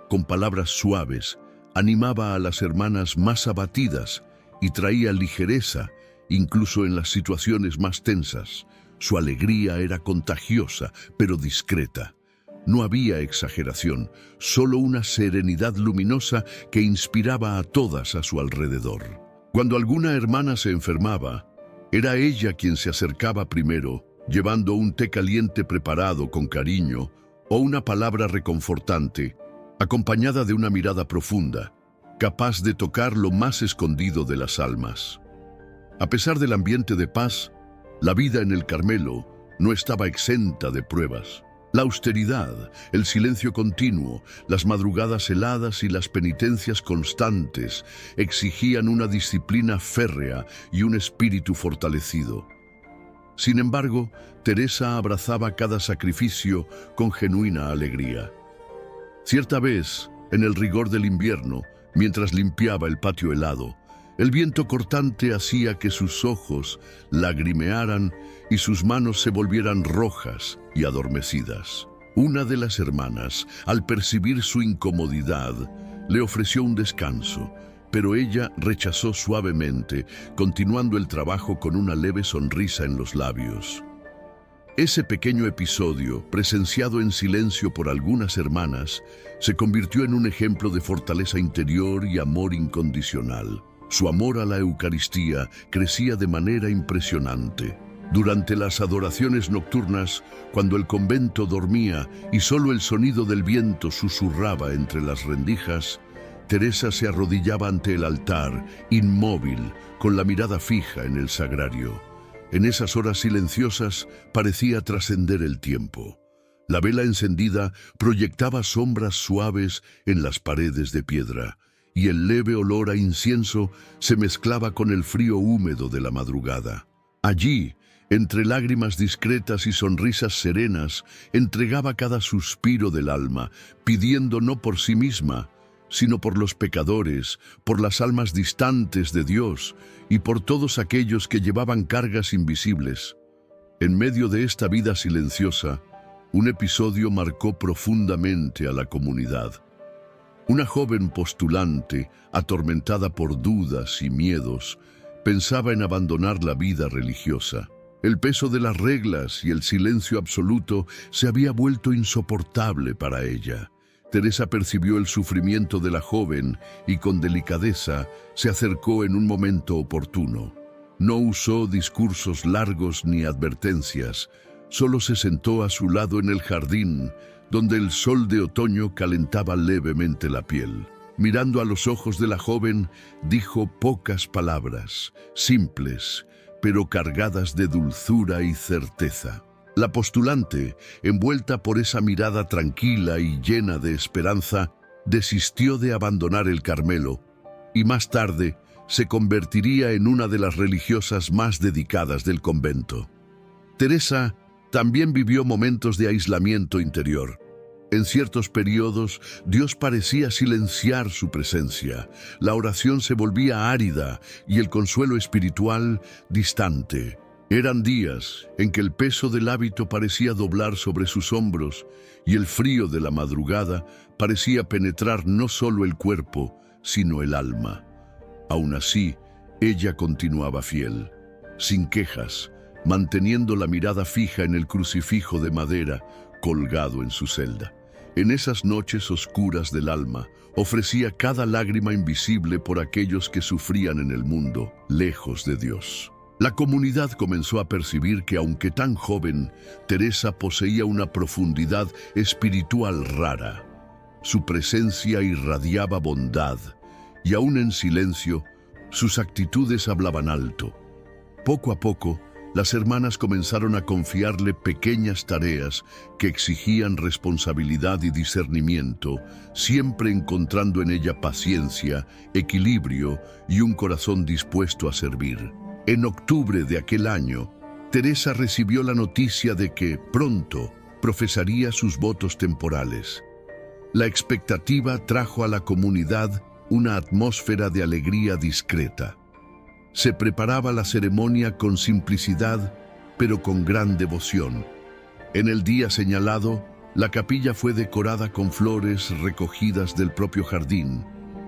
Con palabras suaves, animaba a las hermanas más abatidas y traía ligereza, incluso en las situaciones más tensas. Su alegría era contagiosa, pero discreta. No había exageración, solo una serenidad luminosa que inspiraba a todas a su alrededor. Cuando alguna hermana se enfermaba, era ella quien se acercaba primero, llevando un té caliente preparado con cariño o una palabra reconfortante, acompañada de una mirada profunda, capaz de tocar lo más escondido de las almas. A pesar del ambiente de paz, la vida en el Carmelo no estaba exenta de pruebas. La austeridad, el silencio continuo, las madrugadas heladas y las penitencias constantes exigían una disciplina férrea y un espíritu fortalecido. Sin embargo, Teresa abrazaba cada sacrificio con genuina alegría. Cierta vez, en el rigor del invierno, mientras limpiaba el patio helado, el viento cortante hacía que sus ojos lagrimearan y sus manos se volvieran rojas y adormecidas. Una de las hermanas, al percibir su incomodidad, le ofreció un descanso, pero ella rechazó suavemente, continuando el trabajo con una leve sonrisa en los labios. Ese pequeño episodio, presenciado en silencio por algunas hermanas, se convirtió en un ejemplo de fortaleza interior y amor incondicional. Su amor a la Eucaristía crecía de manera impresionante. Durante las adoraciones nocturnas, cuando el convento dormía y solo el sonido del viento susurraba entre las rendijas, Teresa se arrodillaba ante el altar, inmóvil, con la mirada fija en el sagrario. En esas horas silenciosas parecía trascender el tiempo. La vela encendida proyectaba sombras suaves en las paredes de piedra, y el leve olor a incienso se mezclaba con el frío húmedo de la madrugada. Allí, entre lágrimas discretas y sonrisas serenas, entregaba cada suspiro del alma, pidiendo no por sí misma, sino por los pecadores, por las almas distantes de Dios y por todos aquellos que llevaban cargas invisibles. En medio de esta vida silenciosa, un episodio marcó profundamente a la comunidad. Una joven postulante, atormentada por dudas y miedos, pensaba en abandonar la vida religiosa. El peso de las reglas y el silencio absoluto se había vuelto insoportable para ella. Teresa percibió el sufrimiento de la joven y con delicadeza se acercó en un momento oportuno. No usó discursos largos ni advertencias, solo se sentó a su lado en el jardín, donde el sol de otoño calentaba levemente la piel. Mirando a los ojos de la joven, dijo pocas palabras, simples, pero cargadas de dulzura y certeza. La postulante, envuelta por esa mirada tranquila y llena de esperanza, desistió de abandonar el Carmelo y más tarde se convertiría en una de las religiosas más dedicadas del convento. Teresa también vivió momentos de aislamiento interior. En ciertos periodos, Dios parecía silenciar su presencia, la oración se volvía árida y el consuelo espiritual distante. Eran días en que el peso del hábito parecía doblar sobre sus hombros y el frío de la madrugada parecía penetrar no solo el cuerpo, sino el alma. Aún así, ella continuaba fiel, sin quejas, manteniendo la mirada fija en el crucifijo de madera colgado en su celda. En esas noches oscuras del alma, ofrecía cada lágrima invisible por aquellos que sufrían en el mundo, lejos de Dios. La comunidad comenzó a percibir que, aunque tan joven, Teresa poseía una profundidad espiritual rara. Su presencia irradiaba bondad, y aún en silencio, sus actitudes hablaban alto. Poco a poco, las hermanas comenzaron a confiarle pequeñas tareas que exigían responsabilidad y discernimiento, siempre encontrando en ella paciencia, equilibrio y un corazón dispuesto a servir. En octubre de aquel año, Teresa recibió la noticia de que, pronto, profesaría sus votos temporales. La expectativa trajo a la comunidad una atmósfera de alegría discreta. Se preparaba la ceremonia con simplicidad, pero con gran devoción. En el día señalado, la capilla fue decorada con flores recogidas del propio jardín,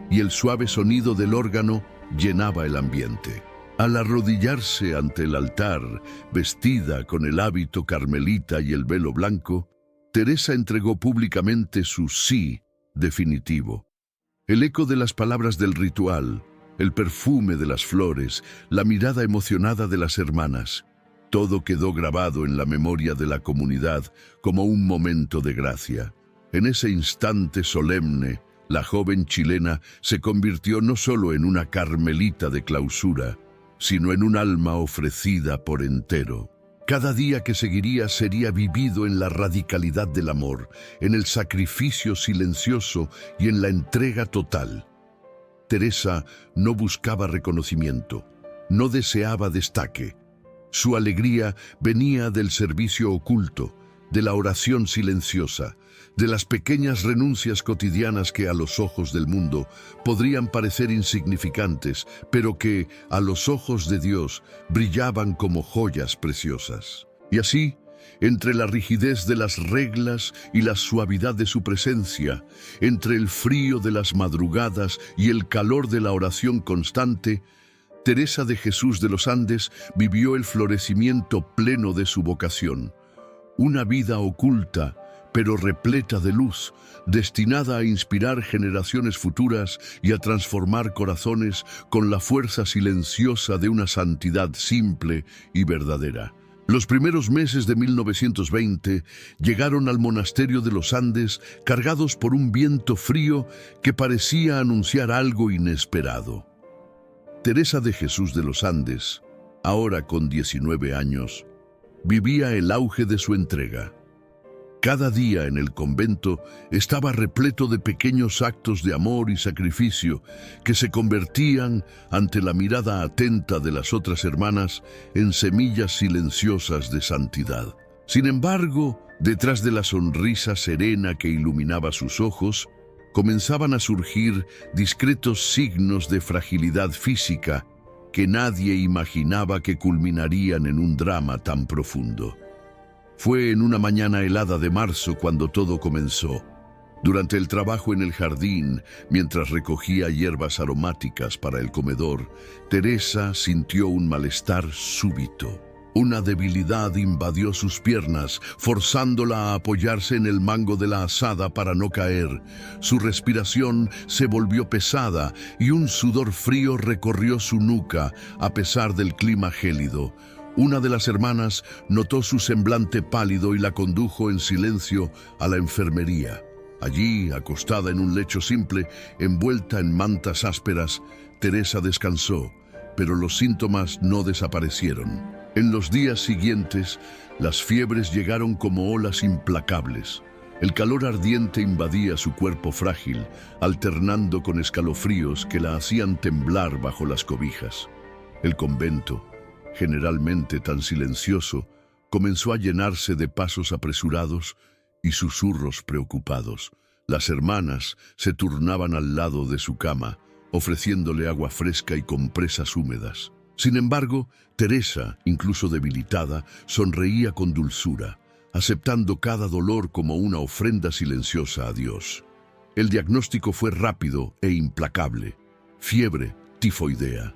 y el suave sonido del órgano llenaba el ambiente. Al arrodillarse ante el altar, vestida con el hábito carmelita y el velo blanco, Teresa entregó públicamente su sí definitivo. El eco de las palabras del ritual, el perfume de las flores, la mirada emocionada de las hermanas, todo quedó grabado en la memoria de la comunidad como un momento de gracia. En ese instante solemne, la joven chilena se convirtió no solo en una carmelita de clausura, sino en un alma ofrecida por entero. Cada día que seguiría sería vivido en la radicalidad del amor, en el sacrificio silencioso y en la entrega total. Teresa no buscaba reconocimiento, no deseaba destaque. Su alegría venía del servicio oculto, de la oración silenciosa, de las pequeñas renuncias cotidianas que a los ojos del mundo podrían parecer insignificantes, pero que, a los ojos de Dios, brillaban como joyas preciosas. Y así, entre la rigidez de las reglas y la suavidad de su presencia, entre el frío de las madrugadas y el calor de la oración constante, Teresa de Jesús de los Andes vivió el florecimiento pleno de su vocación. Una vida oculta, pero repleta de luz, destinada a inspirar generaciones futuras y a transformar corazones con la fuerza silenciosa de una santidad simple y verdadera. Los primeros meses de 1920 llegaron al monasterio de los Andes cargados por un viento frío que parecía anunciar algo inesperado. Teresa de Jesús de los Andes, ahora con 19 años, vivía el auge de su entrega. Cada día en el convento estaba repleto de pequeños actos de amor y sacrificio que se convertían, ante la mirada atenta de las otras hermanas, en semillas silenciosas de santidad. Sin embargo, detrás de la sonrisa serena que iluminaba sus ojos, comenzaban a surgir discretos signos de fragilidad física que nadie imaginaba que culminarían en un drama tan profundo. Fue en una mañana helada de marzo cuando todo comenzó. Durante el trabajo en el jardín, mientras recogía hierbas aromáticas para el comedor, Teresa sintió un malestar súbito. Una debilidad invadió sus piernas, forzándola a apoyarse en el mango de la azada para no caer. Su respiración se volvió pesada y un sudor frío recorrió su nuca a pesar del clima gélido. Una de las hermanas notó su semblante pálido y la condujo en silencio a la enfermería. Allí, acostada en un lecho simple, envuelta en mantas ásperas, Teresa descansó, pero los síntomas no desaparecieron. En los días siguientes, las fiebres llegaron como olas implacables. El calor ardiente invadía su cuerpo frágil, alternando con escalofríos que la hacían temblar bajo las cobijas. El convento, generalmente tan silencioso, comenzó a llenarse de pasos apresurados y susurros preocupados. Las hermanas se turnaban al lado de su cama, ofreciéndole agua fresca y compresas húmedas. Sin embargo, Teresa, incluso debilitada, sonreía con dulzura, aceptando cada dolor como una ofrenda silenciosa a Dios. El diagnóstico fue rápido e implacable: fiebre tifoidea.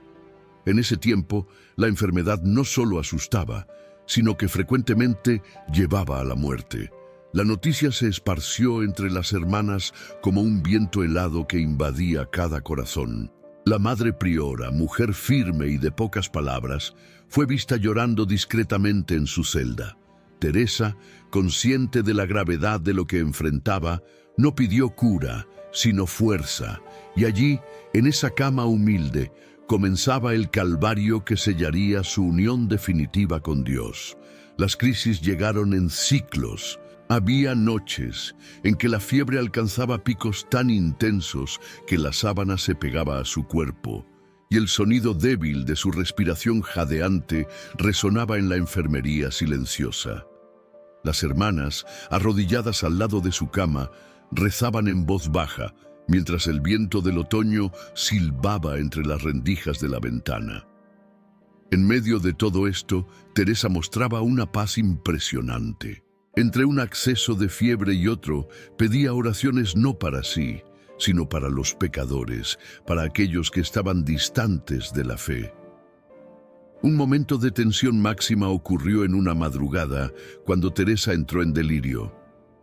En ese tiempo, la enfermedad no solo asustaba, sino que frecuentemente llevaba a la muerte. La noticia se esparció entre las hermanas como un viento helado que invadía cada corazón. La madre priora, mujer firme y de pocas palabras, fue vista llorando discretamente en su celda. Teresa, consciente de la gravedad de lo que enfrentaba, no pidió cura, sino fuerza, y allí, en esa cama humilde, comenzaba el calvario que sellaría su unión definitiva con Dios. Las crisis llegaron en ciclos. Había noches en que la fiebre alcanzaba picos tan intensos que la sábana se pegaba a su cuerpo, y el sonido débil de su respiración jadeante resonaba en la enfermería silenciosa. Las hermanas, arrodilladas al lado de su cama, rezaban en voz baja, mientras el viento del otoño silbaba entre las rendijas de la ventana. En medio de todo esto, Teresa mostraba una paz impresionante. Entre un acceso de fiebre y otro, pedía oraciones no para sí, sino para los pecadores, para aquellos que estaban distantes de la fe. Un momento de tensión máxima ocurrió en una madrugada, cuando Teresa entró en delirio.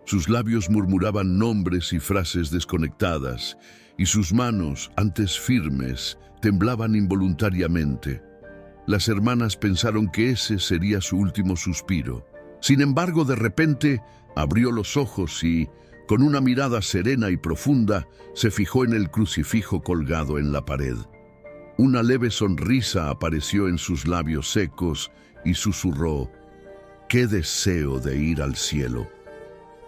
Sus labios murmuraban nombres y frases desconectadas, y sus manos, antes firmes, temblaban involuntariamente. Las hermanas pensaron que ese sería su último suspiro. Sin embargo, de repente, abrió los ojos y, con una mirada serena y profunda, se fijó en el crucifijo colgado en la pared. Una leve sonrisa apareció en sus labios secos y susurró: «¡Qué deseo de ir al cielo!».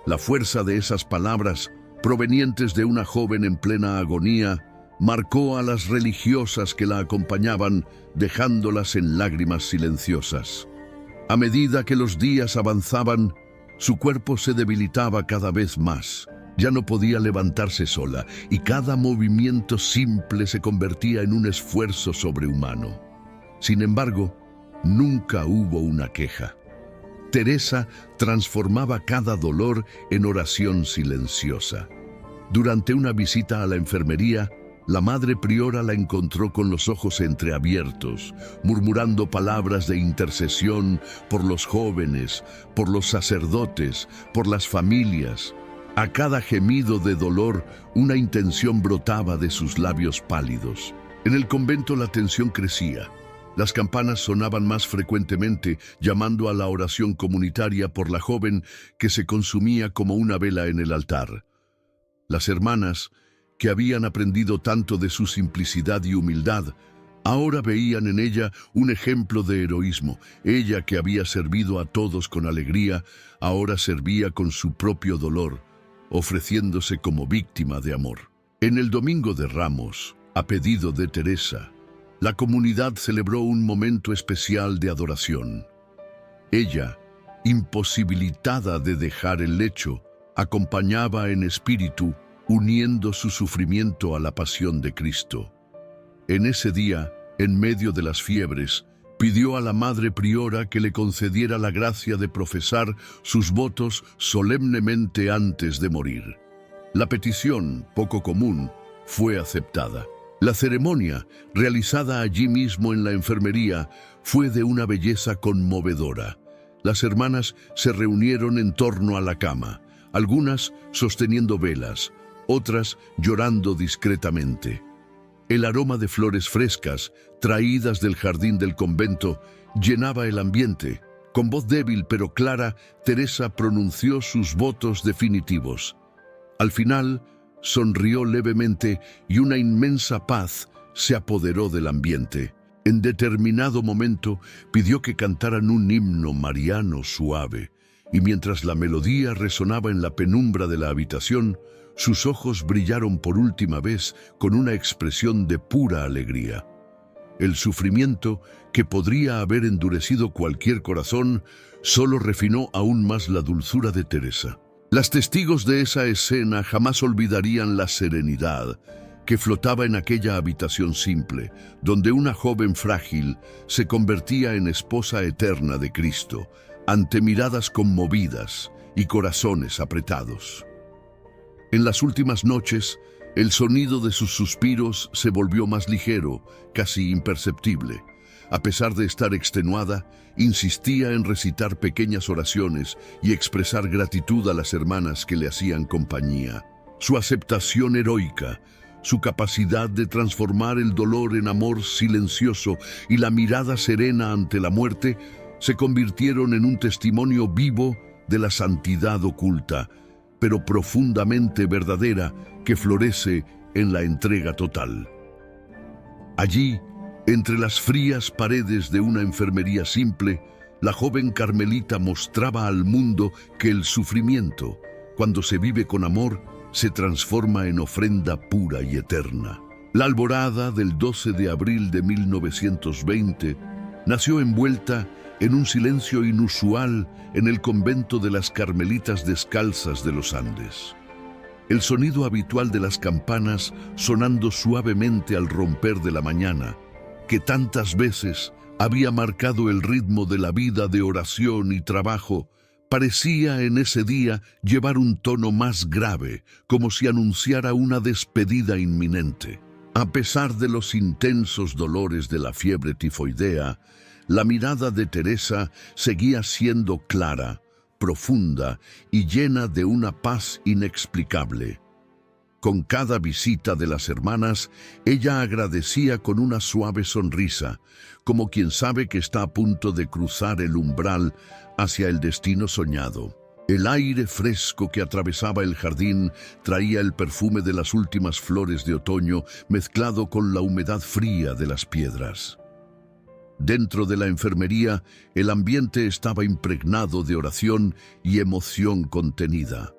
La fuerza de esas palabras, provenientes de una joven en plena agonía, marcó a las religiosas que la acompañaban, dejándolas en lágrimas silenciosas. A medida que los días avanzaban, su cuerpo se debilitaba cada vez más. Ya no podía levantarse sola, y cada movimiento simple se convertía en un esfuerzo sobrehumano. Sin embargo, nunca hubo una queja. Teresa transformaba cada dolor en oración silenciosa. Durante una visita a la enfermería, la madre priora la encontró con los ojos entreabiertos, murmurando palabras de intercesión por los jóvenes, por los sacerdotes, por las familias. A cada gemido de dolor, una intención brotaba de sus labios pálidos. En el convento la tensión crecía. Las campanas sonaban más frecuentemente, llamando a la oración comunitaria por la joven que se consumía como una vela en el altar. Las hermanas, que habían aprendido tanto de su simplicidad y humildad, ahora veían en ella un ejemplo de heroísmo. Ella, que había servido a todos con alegría, ahora servía con su propio dolor, ofreciéndose como víctima de amor. En el Domingo de Ramos, a pedido de Teresa, la comunidad celebró un momento especial de adoración. Ella, imposibilitada de dejar el lecho, acompañaba en espíritu, uniendo su sufrimiento a la pasión de Cristo. En ese día, en medio de las fiebres, pidió a la madre priora que le concediera la gracia de profesar sus votos solemnemente antes de morir. La petición, poco común, fue aceptada. La ceremonia, realizada allí mismo en la enfermería, fue de una belleza conmovedora. Las hermanas se reunieron en torno a la cama, algunas sosteniendo velas, otras llorando discretamente. El aroma de flores frescas, traídas del jardín del convento, llenaba el ambiente. Con voz débil pero clara, Teresa pronunció sus votos definitivos. Al final, sonrió levemente y una inmensa paz se apoderó del ambiente. En determinado momento, pidió que cantaran un himno mariano suave, y mientras la melodía resonaba en la penumbra de la habitación, sus ojos brillaron por última vez con una expresión de pura alegría. El sufrimiento, que podría haber endurecido cualquier corazón, solo refinó aún más la dulzura de Teresa. Las testigos de esa escena jamás olvidarían la serenidad que flotaba en aquella habitación simple, donde una joven frágil se convertía en esposa eterna de Cristo, ante miradas conmovidas y corazones apretados. En las últimas noches, el sonido de sus suspiros se volvió más ligero, casi imperceptible. A pesar de estar extenuada, insistía en recitar pequeñas oraciones y expresar gratitud a las hermanas que le hacían compañía. Su aceptación heroica, su capacidad de transformar el dolor en amor silencioso y la mirada serena ante la muerte se convirtieron en un testimonio vivo de la santidad oculta, pero profundamente verdadera, que florece en la entrega total. Allí, entre las frías paredes de una enfermería simple, la joven carmelita mostraba al mundo que el sufrimiento, cuando se vive con amor, se transforma en ofrenda pura y eterna. La alborada del 12 de abril de 1920 nació envuelta en un silencio inusual en el convento de las Carmelitas Descalzas de los Andes. El sonido habitual de las campanas sonando suavemente al romper de la mañana, que tantas veces había marcado el ritmo de la vida de oración y trabajo, parecía en ese día llevar un tono más grave, como si anunciara una despedida inminente. A pesar de los intensos dolores de la fiebre tifoidea, la mirada de Teresa seguía siendo clara, profunda y llena de una paz inexplicable. Con cada visita de las hermanas, ella agradecía con una suave sonrisa, como quien sabe que está a punto de cruzar el umbral hacia el destino soñado. El aire fresco que atravesaba el jardín traía el perfume de las últimas flores de otoño mezclado con la humedad fría de las piedras. Dentro de la enfermería, el ambiente estaba impregnado de oración y emoción contenida.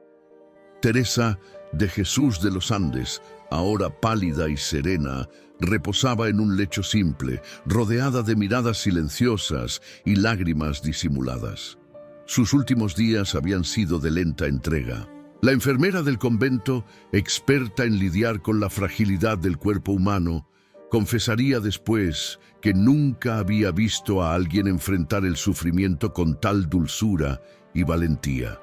Teresa de Jesús de los Andes, ahora pálida y serena, reposaba en un lecho simple, rodeada de miradas silenciosas y lágrimas disimuladas. Sus últimos días habían sido de lenta entrega. La enfermera del convento, experta en lidiar con la fragilidad del cuerpo humano, confesaría después que nunca había visto a alguien enfrentar el sufrimiento con tal dulzura y valentía.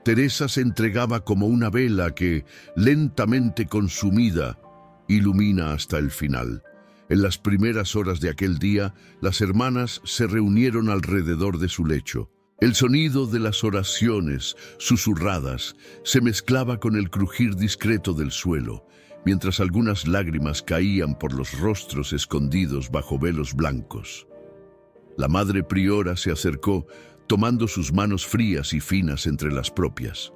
Teresa se entregaba como una vela que, lentamente consumida, ilumina hasta el final. En las primeras horas de aquel día, las hermanas se reunieron alrededor de su lecho. El sonido de las oraciones, susurradas, se mezclaba con el crujir discreto del suelo, mientras algunas lágrimas caían por los rostros escondidos bajo velos blancos. La madre priora se acercó, tomando sus manos frías y finas entre las propias.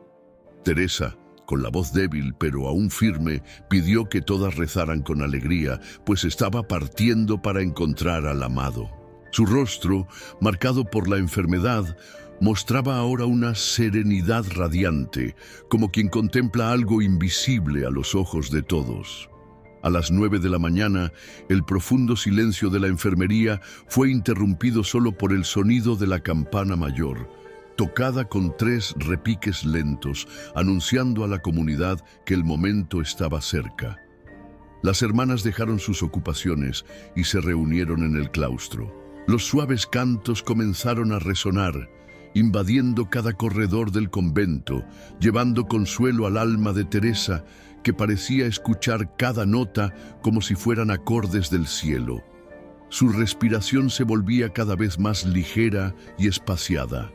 Teresa, con la voz débil pero aún firme, pidió que todas rezaran con alegría, pues estaba partiendo para encontrar al amado. Su rostro, marcado por la enfermedad, mostraba ahora una serenidad radiante, como quien contempla algo invisible a los ojos de todos. A las 9 de la mañana, el profundo silencio de la enfermería fue interrumpido solo por el sonido de la campana mayor, tocada con 3 repiques lentos, anunciando a la comunidad que el momento estaba cerca. Las hermanas dejaron sus ocupaciones y se reunieron en el claustro. Los suaves cantos comenzaron a resonar, invadiendo cada corredor del convento, llevando consuelo al alma de Teresa, que parecía escuchar cada nota como si fueran acordes del cielo. Su respiración se volvía cada vez más ligera y espaciada.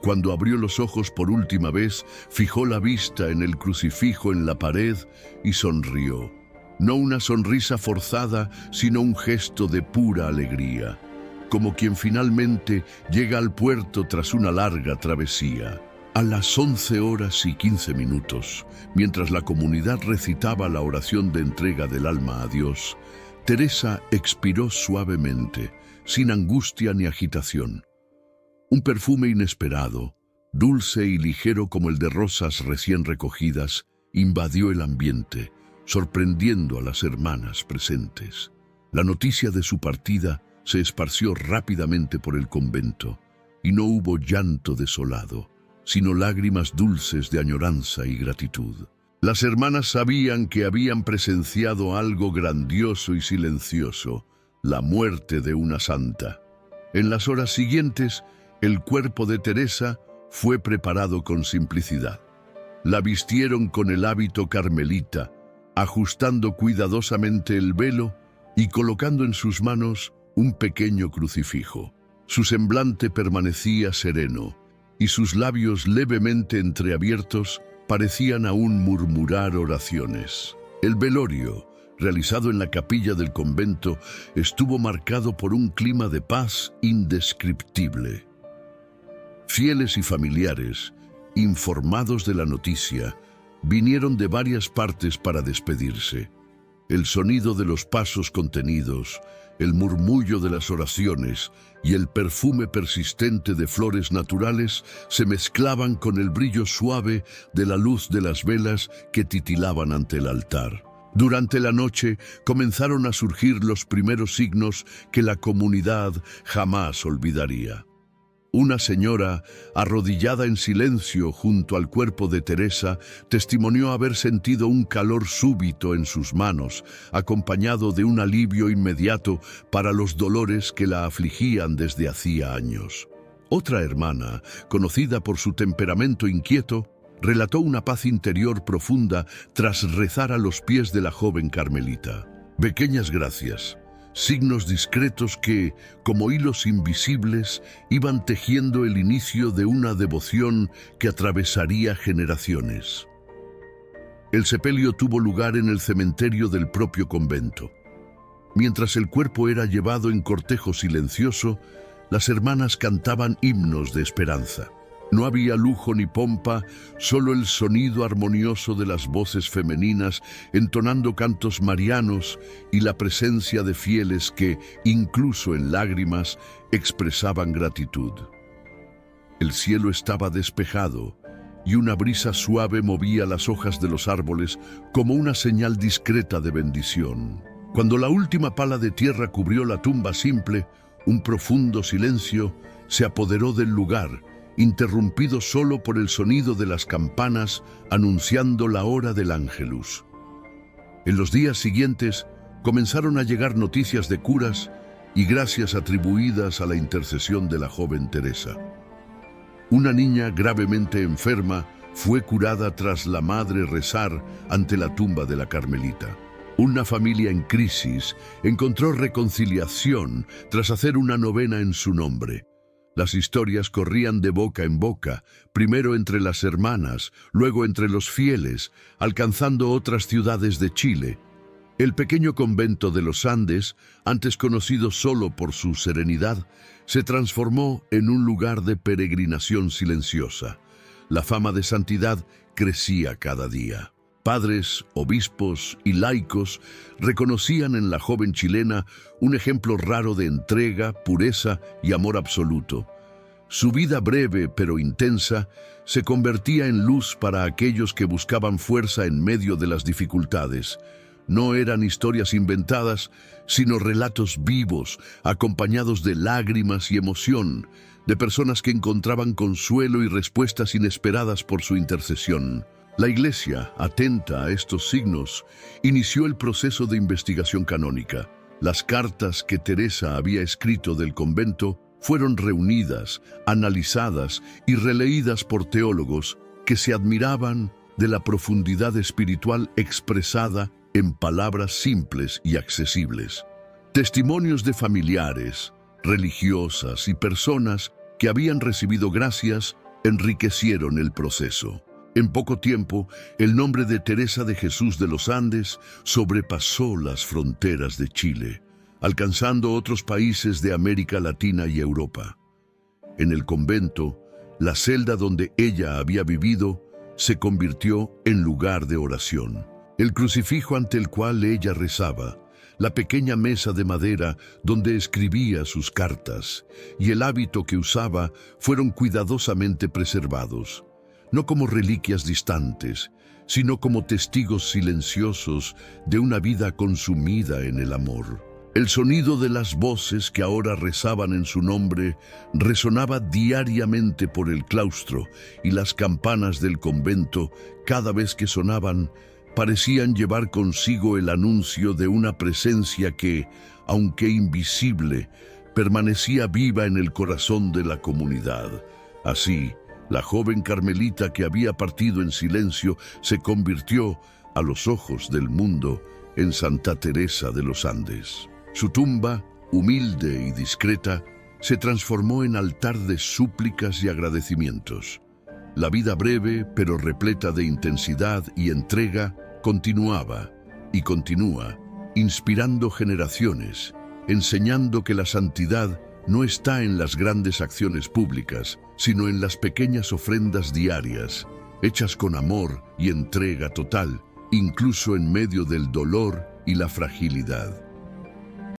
Cuando abrió los ojos por última vez, fijó la vista en el crucifijo en la pared y sonrió. No una sonrisa forzada, sino un gesto de pura alegría, como quien finalmente llega al puerto tras una larga travesía. A las 11:15, mientras la comunidad recitaba la oración de entrega del alma a Dios, Teresa expiró suavemente, sin angustia ni agitación. Un perfume inesperado, dulce y ligero como el de rosas recién recogidas, invadió el ambiente, sorprendiendo a las hermanas presentes. La noticia de su partida se esparció rápidamente por el convento, y no hubo llanto desolado, sino lágrimas dulces de añoranza y gratitud. Las hermanas sabían que habían presenciado algo grandioso y silencioso, la muerte de una santa. En las horas siguientes, el cuerpo de Teresa fue preparado con simplicidad. La vistieron con el hábito carmelita, ajustando cuidadosamente el velo y colocando en sus manos un pequeño crucifijo. Su semblante permanecía sereno, y sus labios levemente entreabiertos parecían aún murmurar oraciones. El velorio, realizado en la capilla del convento, estuvo marcado por un clima de paz indescriptible. Fieles y familiares, informados de la noticia, vinieron de varias partes para despedirse. El sonido de los pasos contenidos, el murmullo de las oraciones y el perfume persistente de flores naturales se mezclaban con el brillo suave de la luz de las velas que titilaban ante el altar. Durante la noche comenzaron a surgir los primeros signos que la comunidad jamás olvidaría. Una señora, arrodillada en silencio junto al cuerpo de Teresa, testimonió haber sentido un calor súbito en sus manos, acompañado de un alivio inmediato para los dolores que la afligían desde hacía años. Otra hermana, conocida por su temperamento inquieto, relató una paz interior profunda tras rezar a los pies de la joven carmelita. Pequeñas gracias, signos discretos que, como hilos invisibles, iban tejiendo el inicio de una devoción que atravesaría generaciones. El sepelio tuvo lugar en el cementerio del propio convento. Mientras el cuerpo era llevado en cortejo silencioso, las hermanas cantaban himnos de esperanza. No había lujo ni pompa, solo el sonido armonioso de las voces femeninas entonando cantos marianos y la presencia de fieles que, incluso en lágrimas, expresaban gratitud. El cielo estaba despejado y una brisa suave movía las hojas de los árboles como una señal discreta de bendición. Cuando la última pala de tierra cubrió la tumba simple, un profundo silencio se apoderó del lugar, interrumpido solo por el sonido de las campanas anunciando la hora del Ángelus. En los días siguientes comenzaron a llegar noticias de curas y gracias atribuidas a la intercesión de la joven Teresa. Una niña gravemente enferma fue curada tras la madre rezar ante la tumba de la Carmelita. Una familia en crisis encontró reconciliación tras hacer una novena en su nombre. Las historias corrían de boca en boca, primero entre las hermanas, luego entre los fieles, alcanzando otras ciudades de Chile. El pequeño convento de los Andes, antes conocido solo por su serenidad, se transformó en un lugar de peregrinación silenciosa. La fama de santidad crecía cada día. Padres, obispos y laicos reconocían en la joven chilena un ejemplo raro de entrega, pureza y amor absoluto. Su vida breve pero intensa se convertía en luz para aquellos que buscaban fuerza en medio de las dificultades. No eran historias inventadas, sino relatos vivos, acompañados de lágrimas y emoción, de personas que encontraban consuelo y respuestas inesperadas por su intercesión. La Iglesia, atenta a estos signos, inició el proceso de investigación canónica. Las cartas que Teresa había escrito del convento fueron reunidas, analizadas y releídas por teólogos que se admiraban de la profundidad espiritual expresada en palabras simples y accesibles. Testimonios de familiares, religiosas y personas que habían recibido gracias enriquecieron el proceso. En poco tiempo, el nombre de Teresa de Jesús de los Andes sobrepasó las fronteras de Chile, alcanzando otros países de América Latina y Europa. En el convento, la celda donde ella había vivido se convirtió en lugar de oración. El crucifijo ante el cual ella rezaba, la pequeña mesa de madera donde escribía sus cartas y el hábito que usaba fueron cuidadosamente preservados, no como reliquias distantes, sino como testigos silenciosos de una vida consumida en el amor. El sonido de las voces que ahora rezaban en su nombre resonaba diariamente por el claustro y las campanas del convento, cada vez que sonaban, parecían llevar consigo el anuncio de una presencia que, aunque invisible, permanecía viva en el corazón de la comunidad. Así, la joven carmelita que había partido en silencio se convirtió, a los ojos del mundo, en Santa Teresa de los Andes. Su tumba, humilde y discreta, se transformó en altar de súplicas y agradecimientos. La vida breve, pero repleta de intensidad y entrega, continuaba y continúa, inspirando generaciones, enseñando que la santidad no está en las grandes acciones públicas, sino en las pequeñas ofrendas diarias, hechas con amor y entrega total, incluso en medio del dolor y la fragilidad.